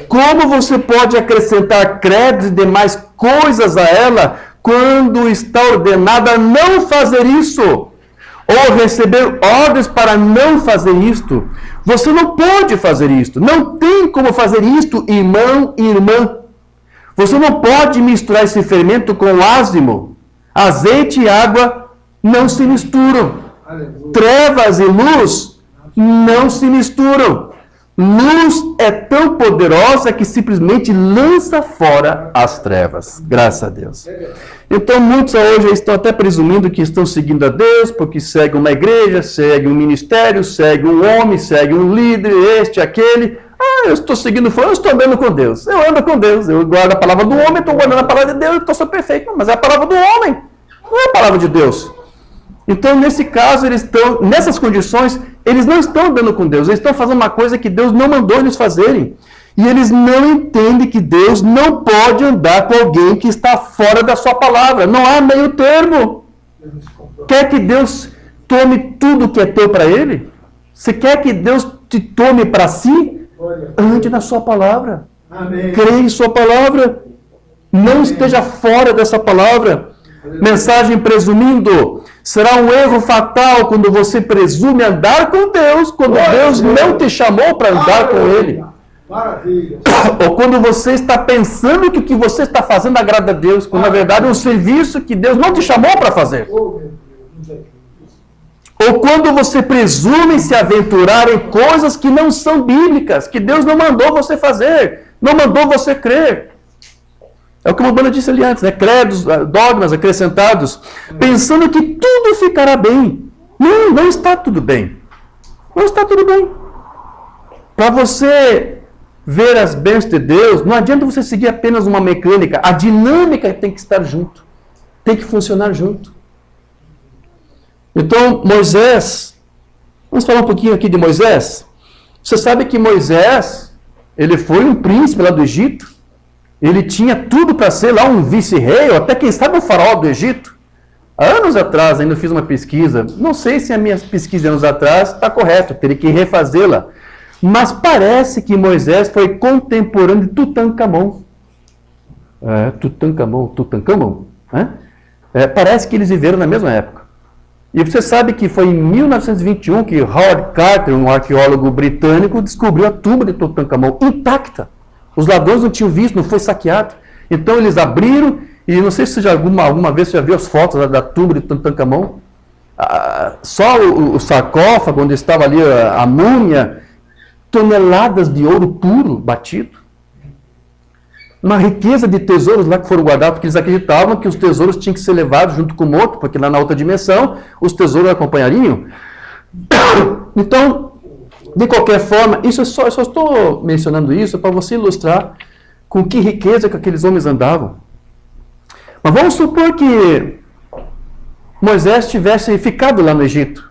Como você pode acrescentar créditos e demais coisas a ela quando está ordenada a não fazer isso? Ou receber ordens para não fazer isto? Você não pode fazer isto. Não tem como fazer isto, irmão e irmã. Você não pode misturar esse fermento com ázimo. Azeite e água não se misturam. Aleluia. Trevas e luz não se misturam. Luz é tão poderosa que simplesmente lança fora as trevas. Graças a Deus. Então muitos hoje estão até presumindo que estão seguindo a Deus, porque seguem uma igreja, seguem um ministério, seguem um homem, seguem um líder, este, aquele. Ah, eu estou seguindo, eu estou andando com Deus. Eu ando com Deus. Eu guardo a palavra do homem, estou guardando a palavra de Deus, eu estou perfeito. Mas é a palavra do homem, não é a palavra de Deus. Então, nesse caso, eles estão, nessas condições, eles não estão andando com Deus. Eles estão fazendo uma coisa que Deus não mandou eles fazerem. E eles não entendem que Deus não pode andar com alguém que está fora da sua palavra. Não há meio termo. Quer que Deus tome tudo que é teu para ele? Se quer que Deus te tome para si, ande na sua palavra. Amém. Creia em sua palavra. Não esteja fora dessa palavra. Mensagem presumindo. Será um erro fatal quando você presume andar com Deus, quando Deus não te chamou para andar com Ele. Maravilha. Ou quando você está pensando que o que você está fazendo agrada a Deus, quando na verdade é um serviço que Deus não te chamou para fazer. Oh, meu Deus. Ou quando você presume se aventurar em coisas que não são bíblicas, que Deus não mandou você fazer, não mandou você crer. É o que uma banda disse ali antes, né? Credos, dogmas acrescentados, pensando que tudo ficará bem. Não, não está tudo bem. Não está tudo bem. Para você ver as bênçãos de Deus, não adianta você seguir apenas uma mecânica. A dinâmica tem que estar junto. Tem que funcionar junto. Então, Moisés, vamos falar um pouquinho aqui de Moisés. Você sabe que Moisés, ele foi um príncipe lá do Egito. Ele tinha tudo para ser lá um vice-rei, ou até quem sabe o faraó do Egito. Há anos atrás, ainda fiz uma pesquisa. Não sei se a minha pesquisa de anos atrás está correta, teria que refazê-la. Mas parece que Moisés foi contemporâneo de Tutankhamon. Tutankhamon. Parece que eles viveram na mesma época. E você sabe que foi em 1921 que Howard Carter, um arqueólogo britânico, descobriu a tumba de Tutankhamon intacta. Os ladrões não tinham visto, não foi saqueado. Então eles abriram, e não sei se você alguma vez você já viu as fotos da tumba de Tutankhamon. Só o sarcófago, onde estava ali a múmia, toneladas de ouro puro batido. Uma riqueza de tesouros lá que foram guardados, porque eles acreditavam que os tesouros tinham que ser levados junto com o morto, porque lá na outra dimensão os tesouros acompanhariam. Então, de qualquer forma, eu só estou mencionando isso para você ilustrar com que riqueza que aqueles homens andavam. Mas vamos supor que Moisés tivesse ficado lá no Egito.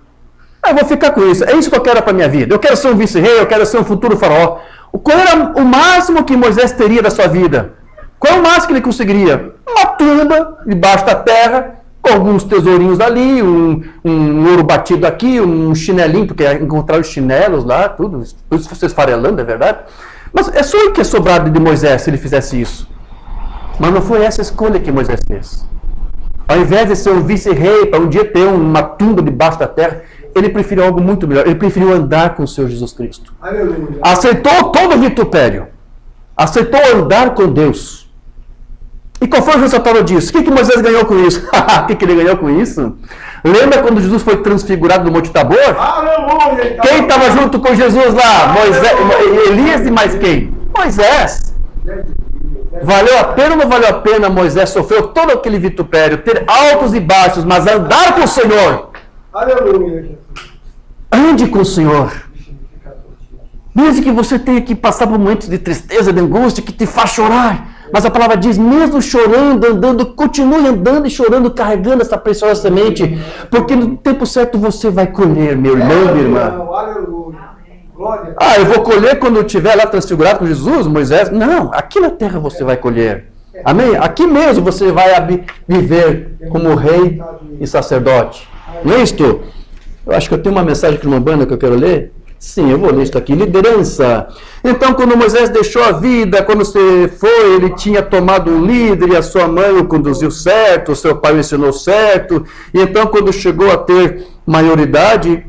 Eu vou ficar com isso, é isso que eu quero para a minha vida. Eu quero ser um vice-rei, eu quero ser um futuro faraó. Qual era o máximo que Moisés teria da sua vida? Qual é o máximo que ele conseguiria? Uma tumba debaixo da terra, com alguns tesourinhos ali, um ouro batido aqui, um chinelinho, porque encontraram chinelos lá, tudo, por isso vocês farelando, é verdade? Mas é só o que é sobrado de Moisés se ele fizesse isso. Mas não foi essa a escolha que Moisés fez. Ao invés de ser um vice-rei, para um dia ter uma tumba debaixo da terra, ele preferiu algo muito melhor. Ele preferiu andar com o Senhor Jesus Cristo. Aleluia. Aceitou todo o vitupério. Aceitou andar com Deus. E qual foi o resultado disso? O que Moisés ganhou com isso? O que ele ganhou com isso? Lembra quando Jesus foi transfigurado no Monte Tabor? Aleluia. Quem estava junto com Jesus lá? Moisés, Elias e mais quem? Moisés. Valeu a pena ou não valeu a pena Moisés sofreu todo aquele vitupério, ter altos e baixos, mas andar com o Senhor? Aleluia, Jesus. Ande com o Senhor. Mesmo que você tenha que passar por momentos de tristeza, de angústia, que te faz chorar. Mas a palavra diz, mesmo chorando, andando, continue andando e chorando, carregando essa preciosa semente. Porque no tempo certo você vai colher, meu irmão, minha irmã. Aleluia. Glória. Ah, eu vou colher quando eu estiver lá transfigurado com Jesus, Moisés? Não, aqui na terra você vai colher. Amém? Aqui mesmo você vai viver como rei e sacerdote. Não é isto? Eu acho que eu tenho uma mensagem aqui numa banda que eu quero ler. Sim, eu vou ler isso aqui. Liderança. Então, quando Moisés deixou a vida, quando você foi, ele tinha tomado um líder e a sua mãe o conduziu certo, o seu pai o ensinou certo. E então, quando chegou a ter maioridade,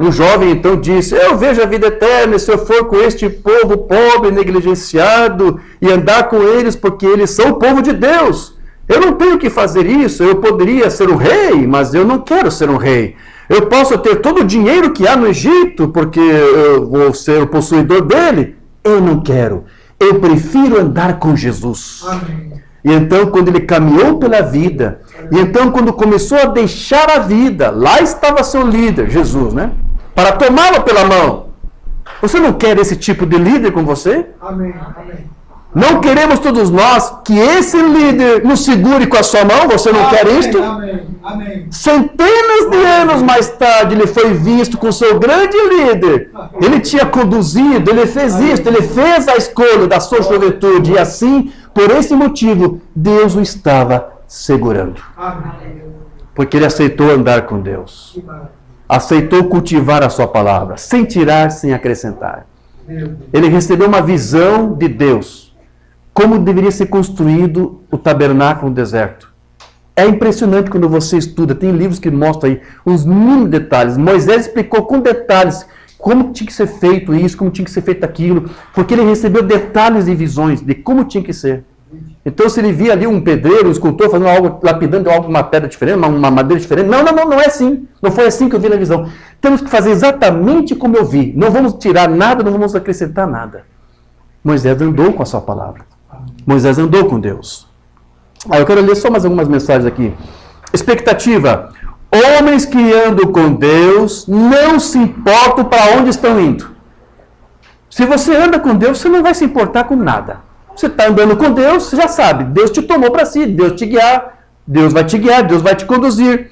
um jovem então disse, eu vejo a vida eterna se eu for com este povo pobre, negligenciado, e andar com eles, porque eles são o povo de Deus. Eu não tenho que fazer isso, eu poderia ser um rei, mas eu não quero ser um rei. Eu posso ter todo o dinheiro que há no Egito, porque eu vou ser o possuidor dele. Eu não quero. Eu prefiro andar com Jesus. Amém. E então, quando ele caminhou pela vida, e então, quando começou a deixar a vida, lá estava seu líder, Jesus, né? Para tomá-lo pela mão. Você não quer esse tipo de líder com você? Amém. Amém. Não queremos todos nós que esse líder nos segure com a sua mão? Você não quer isto? Amém. Amém. Centenas de anos mais tarde, ele foi visto com seu grande líder. Ele tinha conduzido, ele fez isto, ele fez a escolha da sua juventude. E assim, por esse motivo, Deus o estava segurando. Amém. Porque ele aceitou andar com Deus. Que maravilha. Aceitou cultivar a sua palavra, sem tirar, sem acrescentar. Meu Deus. Ele recebeu uma visão de Deus. Como deveria ser construído o tabernáculo no deserto. É impressionante quando você estuda, tem livros que mostram aí uns mínimos detalhes. Moisés explicou com detalhes como tinha que ser feito isso, como tinha que ser feito aquilo, porque ele recebeu detalhes e visões de como tinha que ser. Então, se ele via ali um pedreiro, um escultor fazendo algo, lapidando algo, uma pedra diferente, uma madeira diferente, não é assim. Não foi assim que eu vi na visão. Temos que fazer exatamente como eu vi. Não vamos tirar nada, não vamos acrescentar nada. Moisés andou com a sua palavra. Moisés andou com Deus. Eu quero ler só mais algumas mensagens aqui. Expectativa. Homens que andam com Deus não se importam para onde estão indo. Se você anda com Deus, você não vai se importar com nada. Você está andando com Deus, você já sabe. Deus te tomou para si, Deus te guiar. Deus vai te guiar, Deus vai te conduzir.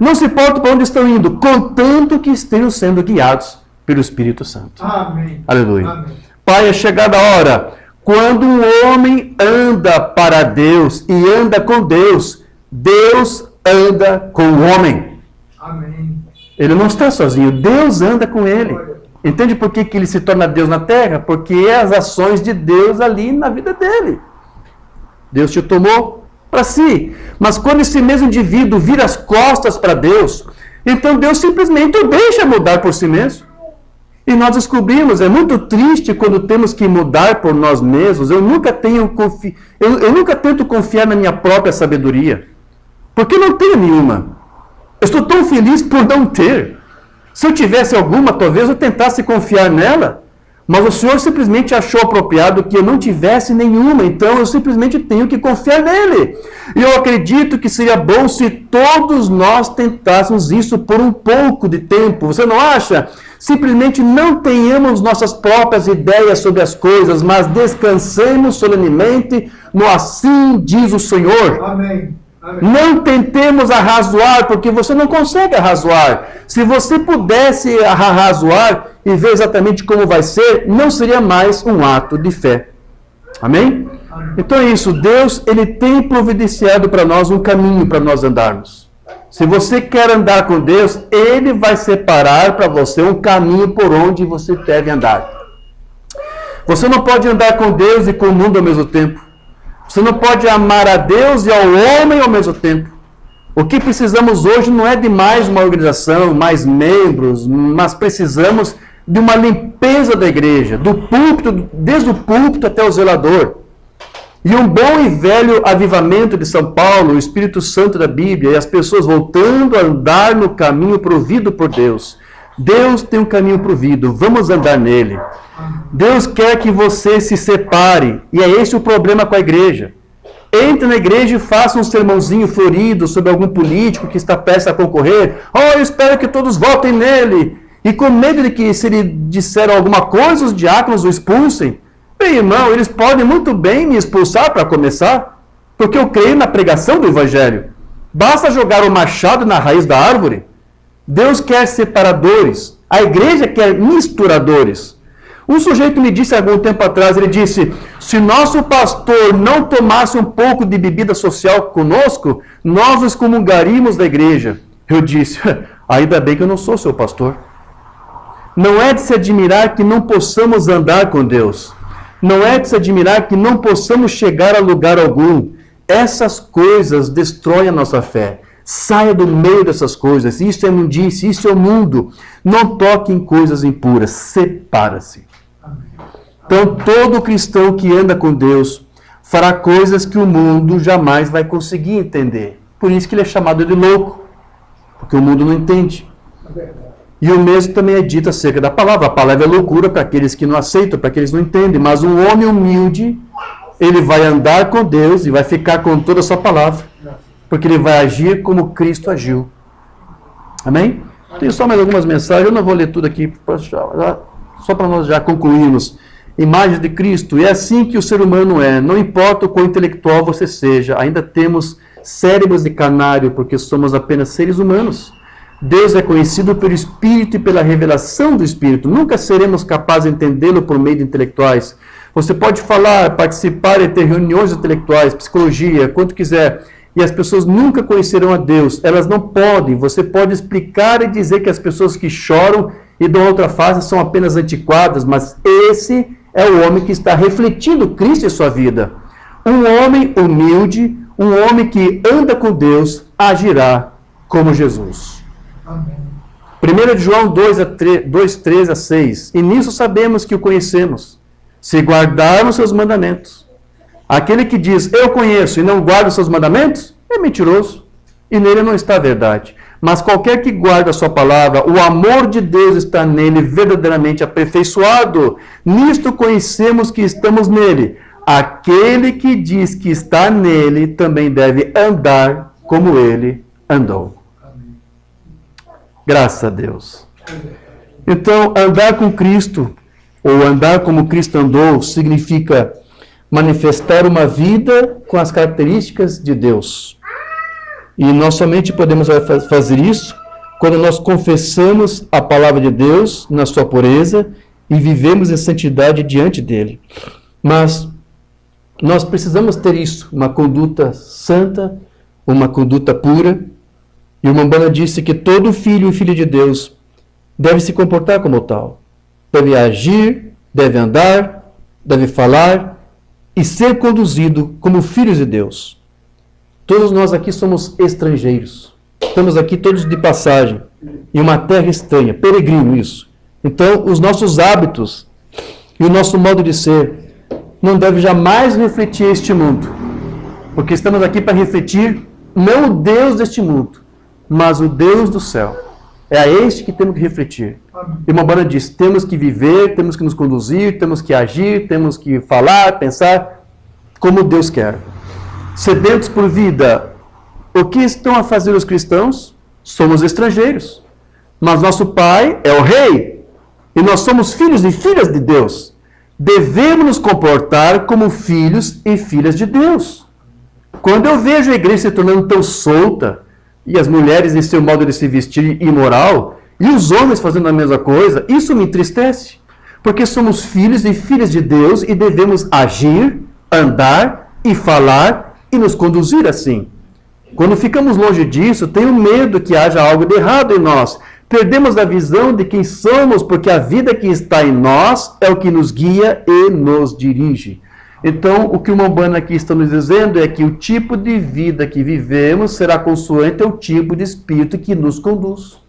Não se importa para onde estão indo, contanto que estejam sendo guiados pelo Espírito Santo. Amém. Aleluia. Amém. Pai, é chegada a hora. Quando um homem anda para Deus e anda com Deus, Deus anda com o homem. Amém. Ele não está sozinho, Deus anda com ele. Entende por que ele se torna Deus na terra? Porque é as ações de Deus ali na vida dele. Deus te tomou para si. Mas quando esse mesmo indivíduo vira as costas para Deus, então Deus simplesmente o deixa mudar por si mesmo. E nós descobrimos, é muito triste quando temos que mudar por nós mesmos. Eu nunca tento confiar na minha própria sabedoria, porque não tenho nenhuma. Eu estou tão feliz por não ter. Se eu tivesse alguma, talvez eu tentasse confiar nela, mas o Senhor simplesmente achou apropriado que eu não tivesse nenhuma, então eu simplesmente tenho que confiar nele. E eu acredito que seria bom se todos nós tentássemos isso por um pouco de tempo. Você não acha? Simplesmente não tenhamos nossas próprias ideias sobre as coisas, mas descansemos solenemente no assim diz o Senhor. Amém. Amém. Não tentemos arrazoar, porque você não consegue arrazoar. Se você pudesse arrazoar e ver exatamente como vai ser, não seria mais um ato de fé. Amém? Amém. Então é isso. Deus, Ele tem providenciado para nós um caminho para nós andarmos. Se você quer andar com Deus, Ele vai separar para você um caminho por onde você deve andar. Você não pode andar com Deus e com o mundo ao mesmo tempo. Você não pode amar a Deus e ao homem ao mesmo tempo. O que precisamos hoje não é de mais uma organização, mais membros, mas precisamos de uma limpeza da igreja, do púlpito, desde o púlpito até o zelador. E um bom e velho avivamento de São Paulo, o Espírito Santo da Bíblia, e as pessoas voltando a andar no caminho provido por Deus. Deus tem um caminho provido, vamos andar nele. Deus quer que você se separe, e é esse o problema com a igreja. Entre na igreja e faça um sermãozinho florido sobre algum político que está prestes a concorrer. Oh, eu espero que todos votem nele. E com medo de que, se ele disser alguma coisa, os diáconos o expulsem. Bem, irmão, eles podem muito bem me expulsar para começar, porque eu creio na pregação do Evangelho. Basta jogar o machado na raiz da árvore. Deus quer separadores. A igreja quer misturadores. Um sujeito me disse há algum tempo atrás, ele disse, se nosso pastor não tomasse um pouco de bebida social conosco, nós o excomungaríamos da igreja. Eu disse, ainda bem que eu não sou seu pastor. Não é de se admirar que não possamos andar com Deus. Não é de se admirar que não possamos chegar a lugar algum. Essas coisas destroem a nossa fé. Saia do meio dessas coisas. Isso é imundície, isso é o mundo. Não toque em coisas impuras. Separa-se. Então, todo cristão que anda com Deus fará coisas que o mundo jamais vai conseguir entender. Por isso que ele é chamado de louco. Porque o mundo não entende. E o mesmo também é dito acerca da palavra. A palavra é loucura para aqueles que não aceitam, para aqueles que não entendem. Mas um homem humilde, ele vai andar com Deus e vai ficar com toda a sua palavra. Porque ele vai agir como Cristo agiu. Amém? Tem só mais algumas mensagens. Eu não vou ler tudo aqui, só para nós já concluirmos. Imagem de Cristo. É assim que o ser humano é. Não importa o quão intelectual você seja. Ainda temos cérebros de canário, porque somos apenas seres humanos. Deus é conhecido pelo Espírito e pela revelação do Espírito. Nunca seremos capazes de entendê-lo por meio de intelectuais. Você pode falar, participar e ter reuniões intelectuais, psicologia, quanto quiser, e as pessoas nunca conhecerão a Deus. Elas não podem. Você pode explicar e dizer que as pessoas que choram e dão outra face são apenas antiquadas, mas esse é o homem que está refletindo Cristo em sua vida. Um homem humilde, um homem que anda com Deus, agirá como Jesus. 1 João 2, 3 a 6. E nisso sabemos que o conhecemos, se guardarmos seus mandamentos. Aquele que diz, eu conheço e não guarda os seus mandamentos, é mentiroso. E nele não está a verdade. Mas qualquer que guarda a sua palavra, o amor de Deus está nele verdadeiramente aperfeiçoado. Nisto conhecemos que estamos nele. Aquele que diz que está nele também deve andar como ele andou. Graças a Deus. Então, andar com Cristo, ou andar como Cristo andou, significa manifestar uma vida com as características de Deus. E nós somente podemos fazer isso quando nós confessamos a palavra de Deus na sua pureza e vivemos em santidade diante dele. Mas nós precisamos ter isso, uma conduta santa, uma conduta pura. E o Umbanda disse que todo filho e filha de Deus deve se comportar como tal. Deve agir, deve andar, deve falar e ser conduzido como filhos de Deus. Todos nós aqui somos estrangeiros. Estamos aqui todos de passagem, em uma terra estranha, peregrino isso. Então, os nossos hábitos e o nosso modo de ser não deve jamais refletir este mundo. Porque estamos aqui para refletir não o Deus deste mundo, mas o Deus do céu. É a este que temos que refletir. E uma banda diz, temos que viver, temos que nos conduzir, temos que agir, temos que falar, pensar como Deus quer. Sedentos por vida, o que estão a fazer os cristãos? Somos estrangeiros. Mas nosso Pai é o Rei. E nós somos filhos e filhas de Deus. Devemos nos comportar como filhos e filhas de Deus. Quando eu vejo a igreja se tornando tão solta, e as mulheres em seu modo de se vestir imoral, e os homens fazendo a mesma coisa, isso me entristece. Porque somos filhos e filhas de Deus e devemos agir, andar e falar e nos conduzir assim. Quando ficamos longe disso, tenho medo que haja algo de errado em nós. Perdemos a visão de quem somos, porque a vida que está em nós é o que nos guia e nos dirige. Então, o que o Umbanda aqui está nos dizendo é que o tipo de vida que vivemos será consoante ao tipo de espírito que nos conduz.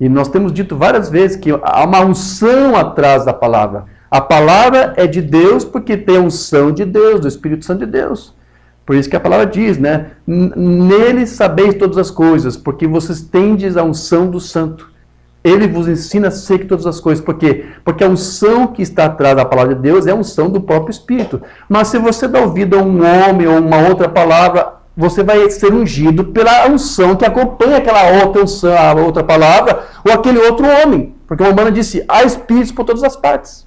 E nós temos dito várias vezes que há uma unção atrás da palavra. A palavra é de Deus porque tem a unção de Deus, do Espírito Santo de Deus. Por isso que a palavra diz, né? Nele sabeis todas as coisas, porque vocês tendes a unção do Santo. Ele vos ensina a ser que todas as coisas. Por quê? Porque a unção que está atrás da palavra de Deus é a unção do próprio Espírito. Mas se você dá ouvido a um homem ou uma outra palavra, você vai ser ungido pela unção que acompanha aquela outra unção, a outra palavra, ou aquele outro homem. Porque o Umbanda disse, há espíritos por todas as partes.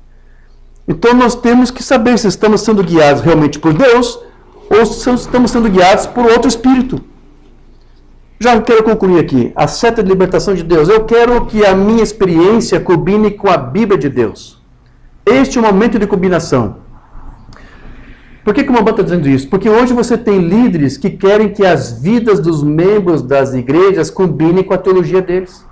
Então nós temos que saber se estamos sendo guiados realmente por Deus, ou se estamos sendo guiados por outro espírito. Já quero concluir aqui. A seta de libertação de Deus. Eu quero que a minha experiência combine com a Bíblia de Deus. Este é o momento de combinação. Por que o Umbanda está dizendo isso? Porque hoje você tem líderes que querem que as vidas dos membros das igrejas combinem com a teologia deles.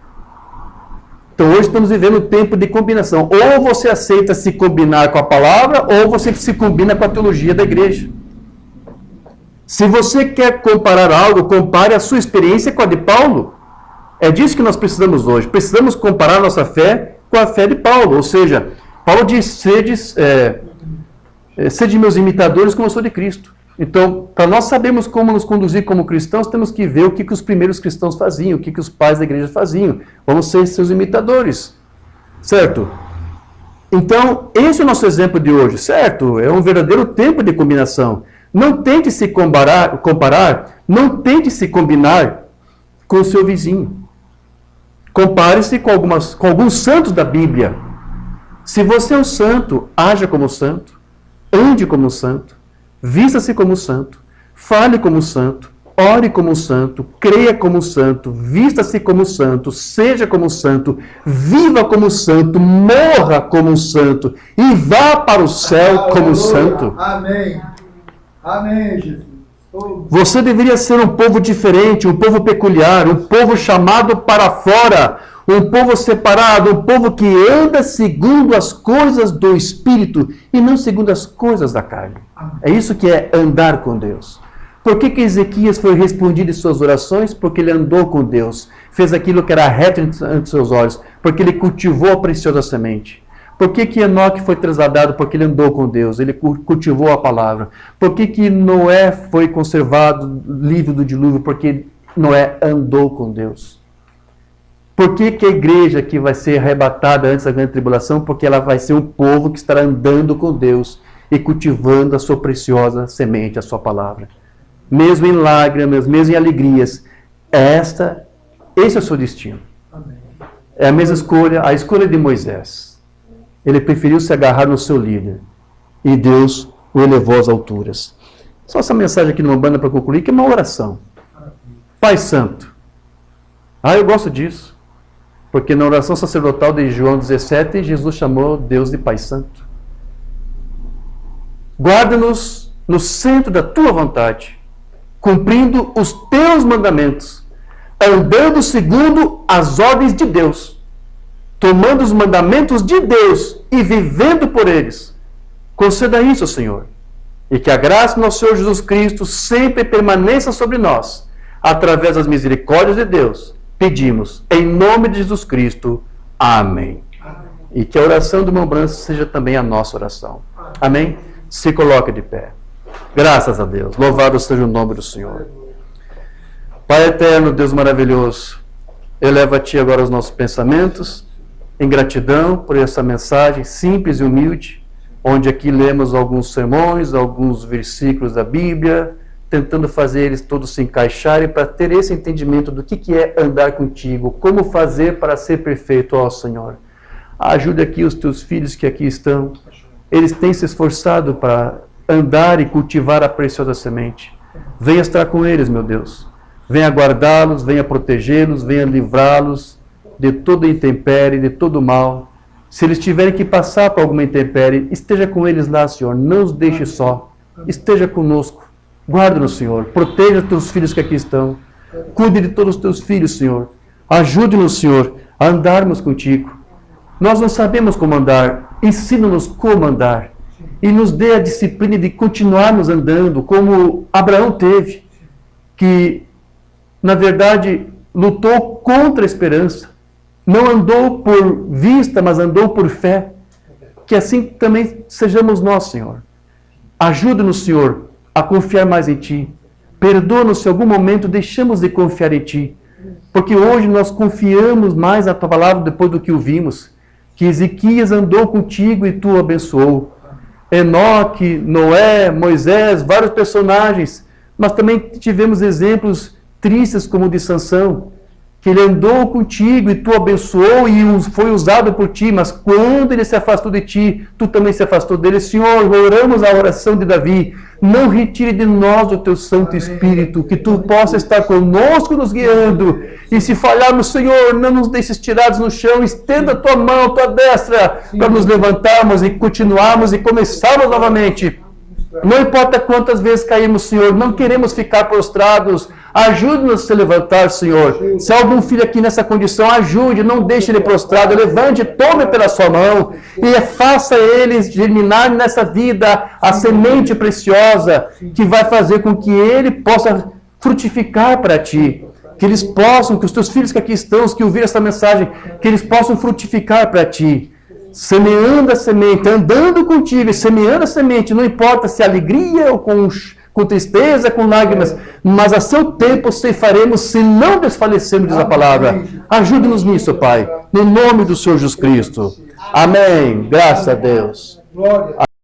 Então hoje estamos vivendo um tempo de combinação. Ou você aceita se combinar com a palavra, ou você se combina com a teologia da igreja. Se você quer comparar algo, compare a sua experiência com a de Paulo. É disso que nós precisamos hoje. Precisamos comparar a nossa fé com a fé de Paulo. Ou seja, Paulo diz, sede meus imitadores como eu sou de Cristo. Então, para nós sabermos como nos conduzir como cristãos, temos que ver o que os primeiros cristãos faziam, o que os pais da igreja faziam. Vamos ser seus imitadores. Certo? Então, esse é o nosso exemplo de hoje. Certo? É um verdadeiro tempo de combinação. Não tente se comparar, não tente se combinar com o seu vizinho. Compare-se com alguns santos da Bíblia. Se você é um santo, haja como santo, ande como santo, vista-se como santo, fale como santo, ore como santo, creia como santo, vista-se como santo, seja como santo, viva como santo, morra como santo e vá para o céu como santo. Amém. Amém, Jesus. Você deveria ser um povo diferente, um povo peculiar, um povo chamado para fora, um povo separado, um povo que anda segundo as coisas do Espírito e não segundo as coisas da carne. É isso que é andar com Deus. Por que Ezequias foi respondido em suas orações? Porque ele andou com Deus, fez aquilo que era reto ante seus olhos, porque ele cultivou a preciosa semente. Por que Enoque foi trasladado? Porque ele andou com Deus, ele cultivou a palavra. Por que Noé foi conservado livre do dilúvio? Porque Noé andou com Deus. Por que a igreja que vai ser arrebatada antes da grande tribulação? Porque ela vai ser um povo que estará andando com Deus e cultivando a sua preciosa semente, a sua palavra. Mesmo em lágrimas, mesmo em alegrias. Esse é o seu destino. É a mesma escolha, a escolha de Moisés. Ele preferiu se agarrar no seu líder. E Deus o elevou às alturas. Só essa mensagem aqui no Umbanda para concluir, que é uma oração. Pai Santo. Eu gosto disso. Porque na oração sacerdotal de João 17, Jesus chamou Deus de Pai Santo. Guarda-nos no centro da tua vontade, cumprindo os teus mandamentos, andando segundo as ordens de Deus, tomando os mandamentos de Deus e vivendo por eles. Conceda isso, Senhor, e que a graça do nosso Senhor Jesus Cristo sempre permaneça sobre nós, através das misericórdias de Deus. Pedimos, em nome de Jesus Cristo. Amém. E que a oração do irmão Branco seja também a nossa oração. Amém? Se coloque de pé. Graças a Deus. Louvado seja o nome do Senhor. Pai eterno, Deus maravilhoso, eleva a Ti agora os nossos pensamentos, em gratidão por essa mensagem simples e humilde, onde aqui lemos alguns sermões, alguns versículos da Bíblia, tentando fazer eles todos se encaixarem para ter esse entendimento do que é andar contigo, como fazer para ser perfeito, ó Senhor. Ajude aqui os teus filhos que aqui estão. Eles têm se esforçado para andar e cultivar a preciosa semente. Venha estar com eles, meu Deus. Venha guardá-los, venha protegê-los, venha livrá-los de toda intempérie, de todo mal. Se eles tiverem que passar por alguma intempérie, esteja com eles lá, Senhor. Não os deixe só. Esteja conosco. Guarda-nos, Senhor. Proteja os teus filhos que aqui estão. Cuide de todos os teus filhos, Senhor. Ajude-nos, Senhor, a andarmos contigo. Nós não sabemos como andar. Ensina-nos como andar. E nos dê a disciplina de continuarmos andando, como Abraão teve, que, na verdade, lutou contra a esperança. Não andou por vista, mas andou por fé. Que assim também sejamos nós, Senhor. Ajuda-nos, Senhor, a confiar mais em Ti. Perdoa-nos se em algum momento deixamos de confiar em Ti. Porque hoje nós confiamos mais na tua palavra depois do que ouvimos. Que Ezequias andou contigo e tu o abençoou. Enoque, Noé, Moisés, vários personagens. Mas também tivemos exemplos tristes como o de Sansão. Que ele andou contigo e tu abençoou e foi usado por ti, mas quando ele se afastou de ti, tu também se afastou dele. Senhor, oramos a oração de Davi, não retire de nós o teu Santo Espírito, que tu possa estar conosco nos guiando, e se falharmos, Senhor, não nos deixes tirados no chão, estenda a tua mão, a tua destra, para nos levantarmos e continuarmos e começarmos novamente. Não importa quantas vezes caímos, Senhor, não queremos ficar prostrados. Ajude-nos a se levantar, Senhor. Se há algum filho aqui nessa condição, ajude, não deixe ele prostrado. Levante, tome pela sua mão e faça ele germinar nessa vida a semente preciosa que vai fazer com que ele possa frutificar para ti. Que eles possam, que os teus filhos que aqui estão, os que ouviram essa mensagem, que eles possam frutificar para ti. Semeando a semente, andando contigo e semeando a semente, não importa se é alegria ou com tristeza, com lágrimas, mas a seu tempo ceifaremos se não desfalecermos, diz a palavra. Ajude-nos nisso, Pai, no nome do Senhor Jesus Cristo. Amém. Graças a Deus.